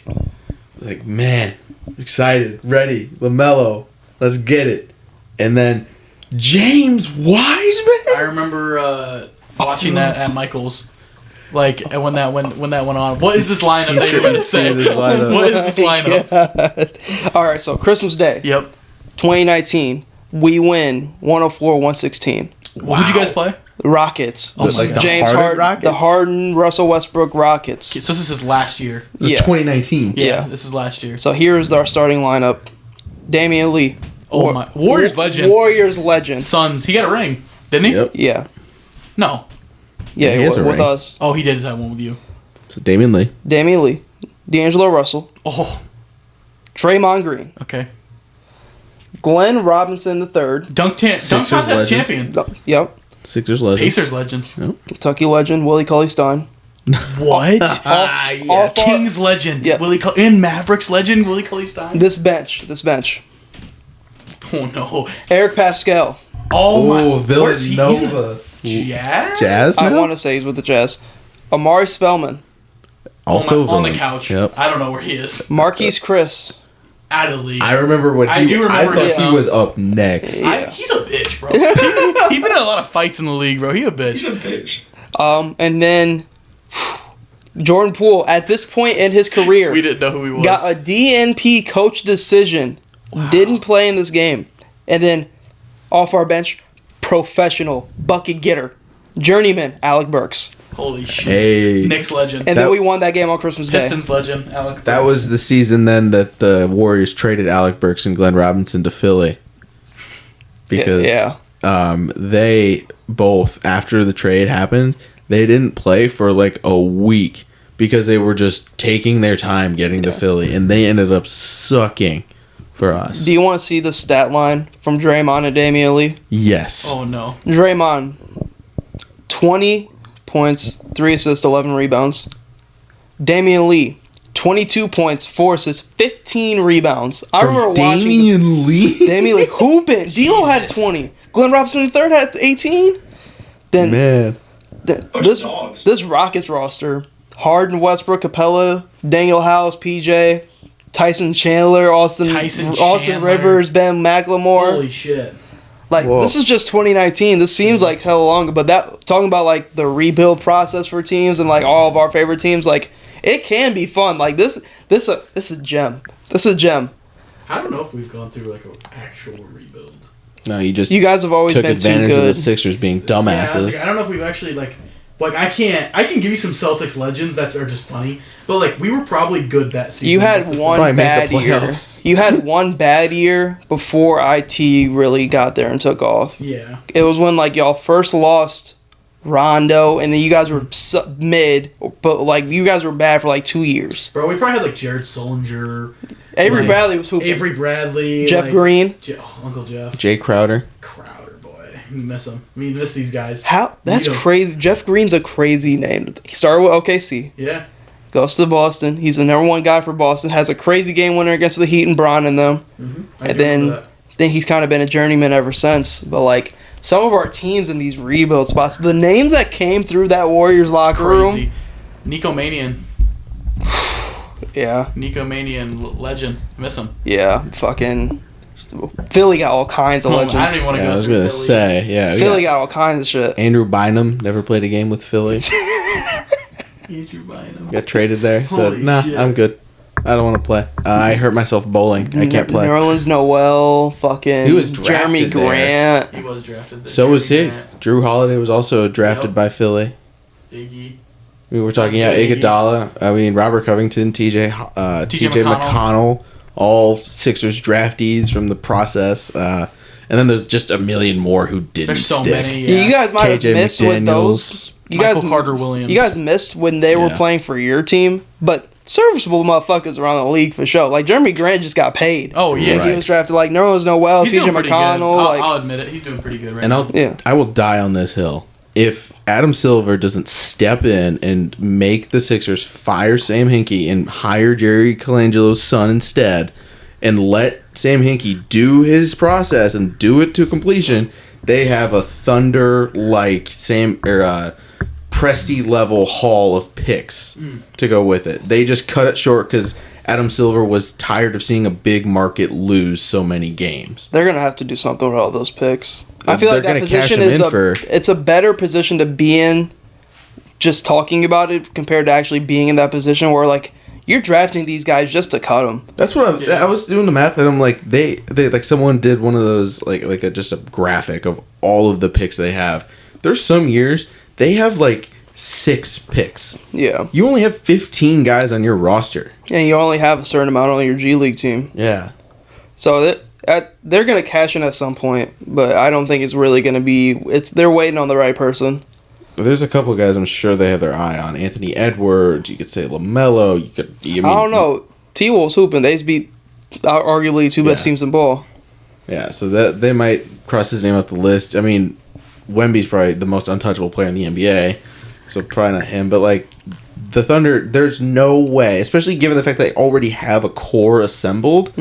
man, excited, ready, LaMelo, let's get it. And then James Wiseman. I remember watching that at Michael's. When that went on. What is this lineup that you're going to say? What is this lineup? God. All right, so Christmas Day. Yep. 2019. We win 104-116. Wow. Who'd you guys play? Rockets. The James Harden Rockets? The Harden, Russell Westbrook Rockets. So this is last year. This is 2019. Yeah, this is last year. So here's our starting lineup. Damian Lee. Oh my. Warriors legend. Warriors legend. Suns. He got a ring, didn't he? Yep. Yeah. No. Yeah, he has a with ring. us. Oh, he did have one with you. So Damian Lee. Damian Lee. D'Angelo Russell. Oh, Draymond Green. okay. Glenn Robinson III. Dunk contest legend. champion. Yep. Sixers legend. Pacers legend. Kentucky legend. Willie Cauley-Stein. What? All Kings legend. Yeah. In Mavericks legend. Willie Cauley-Stein. This bench. Oh no. Eric Pascal. Oh my. Where's he? He's in Villanova. the Jazz. Jazz I now? want to say he's with the Jazz. Amari Spellman. Also on the villain. couch. Yep. I don't know where he is. Marquise Chris. Out of the league. I remember when I do remember I thought him. he was up next. Yeah. He's a bitch, bro. He's been in a lot of fights in the league, bro. He a bitch. He's a bitch. And then Jordan Poole, at this point in his career, We didn't know who he was. got a DNP coach decision. Didn't play in this game. And then off our bench, professional bucket getter, journeyman Alec Burks. Holy shit. Hey. Knicks legend. And then we won that game on Christmas Day. Pistons legend. Alec. That was the season then that the Warriors traded Alec Burks and Glenn Robinson to Philly. Because Yeah. they both, after the trade happened, they didn't play for a week because they were just taking their time getting to Philly, and they ended up sucking for us. Do you want to see the stat line from Draymond and Damian Lee? Yes. Oh, no. Draymond, 20 points, 3 assists, 11 rebounds. Damian Lee, 22 points, 4 assists, 15 rebounds. I remember watching Damian Lee? Damian Lee hooping. D'Lo had 20. Glenn Robinson III had 18. Then, Man. This Rockets roster, Harden, Westbrook, Capella, Daniel House, PJ, Tyson Chandler, Austin Rivers, Ben McLemore. Holy shit. Like, Whoa. This is just 2019. This seems like hell long, but that talking about like the rebuild process for teams and like all of our favorite teams, like it can be fun. Like this is a gem. This is a gem. I don't know if we've gone through like an actual rebuild. No, you guys have always took been too advantage of the good. Sixers being Yeah, dumbasses. I don't know if we've actually like I can give you some Celtics legends that are just funny, but like we were probably good that season. You had one Probably made bad the year. playoffs. You had one bad year before IT really got there and took off. Yeah. It was when like y'all first lost Rondo, and then you guys were mid, but like you guys were bad for like 2 years. Bro, we probably had like Jared Sullinger. Avery Bradley was hooping. Avery Bradley. Jeff like, Green. Uncle Jeff. Jay Crowder. Crowder, boy. We miss him. We miss these guys. How? That's crazy. Jeff Green's a crazy name. He started with OKC. Yeah. Goes to Boston. He's the number 1 guy for Boston. Has a crazy game winner against the Heat and Bron in them. Mm-hmm. And then he's kind of been a journeyman ever since. But like some of our teams in these rebuild spots, the names that came through that Warriors locker room. Nico Manian. Yeah. Nico Manian, legend. Miss him. Yeah. Fucking Philly got all kinds of legends. I don't even want to go I was through gonna Phillies. say, yeah. Philly got all kinds of shit. Andrew Bynum never played a game with Philly. Andrew Bynum. Got traded there. Said, Holy nah, shit. I'm good. I don't want to play. I hurt myself bowling. I can't play. Nerlens Noel, fucking He was Jeremy drafted there. Grant. He was drafted. So was he. Grant, Drew Holiday was also drafted Yep. by Philly. Iggy. We were talking That's good, Iguodala. I mean, Robert Covington, TJ McConnell, all Sixers draftees from the process. And then there's just a million more who didn't There's so stick. many. Yeah, you guys might have KJ missed with those. You Michael guys, Carter Williams. You guys missed when they were Yeah. playing for your team, but serviceable motherfuckers around the league for sure. Like Jeremy Grant just got paid. Oh yeah. Right. He was drafted like Nerlens Noel, He's TJ doing pretty good. McConnell. Like I'll admit it. He's doing pretty good right And now. I will die on this hill. If Adam Silver doesn't step in and make the Sixers fire Sam Hinkie and hire Jerry Colangelo's son instead, and let Sam Hinkie do his process and do it to completion, they have a Thunder-like Presti level haul of picks to go with it. They just cut it short because Adam Silver was tired of seeing a big market lose so many games. they're gonna have to do something with all those picks. I feel They're like that gonna cash position them is in it's a better position to be in. Just talking about it compared to actually being in that position where like you're drafting these guys just to cut them. That's what I was doing the math, and I'm like, they like someone did one of those just a graphic of all of the picks they have. There's some years they have like 6 picks. Yeah, You only have 15 guys on your roster. and you only have a certain amount on your G League team. Yeah. So they're gonna cash in at some point, but I don't think it's really gonna be. They're waiting on the right person. But there's a couple of guys I'm sure they have their eye on. Anthony Edwards, you could say LaMelo. I don't know. T-Wolves hooping. They beat arguably 2 best teams in ball. Yeah, so that they might cross his name off the list. I mean, Wemby's probably the most untouchable player in the NBA, so probably not him. But like the Thunder, there's no way, especially given the fact that they already have a core assembled,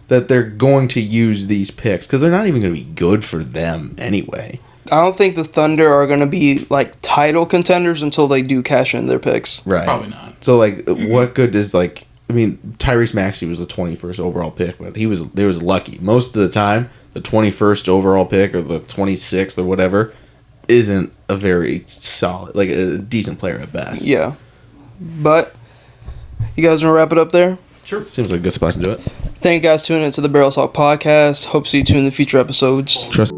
that they're going to use these picks because they're not even going to be good for them anyway. I don't think the Thunder are going to be like title contenders until they do cash in their picks. Right. Probably not. So like, what good is like? I mean, Tyrese Maxey was the 21st overall pick, but they was lucky. Most of the time, the 21st overall pick or the 26th or whatever isn't a very solid, like a decent player at best. Yeah, but you guys want to wrap it up there? Sure. Seems like a good spot to do it. Thank you guys for tuning into the Barrel Talk podcast. Hope to see you tuned in the future episodes. Trust.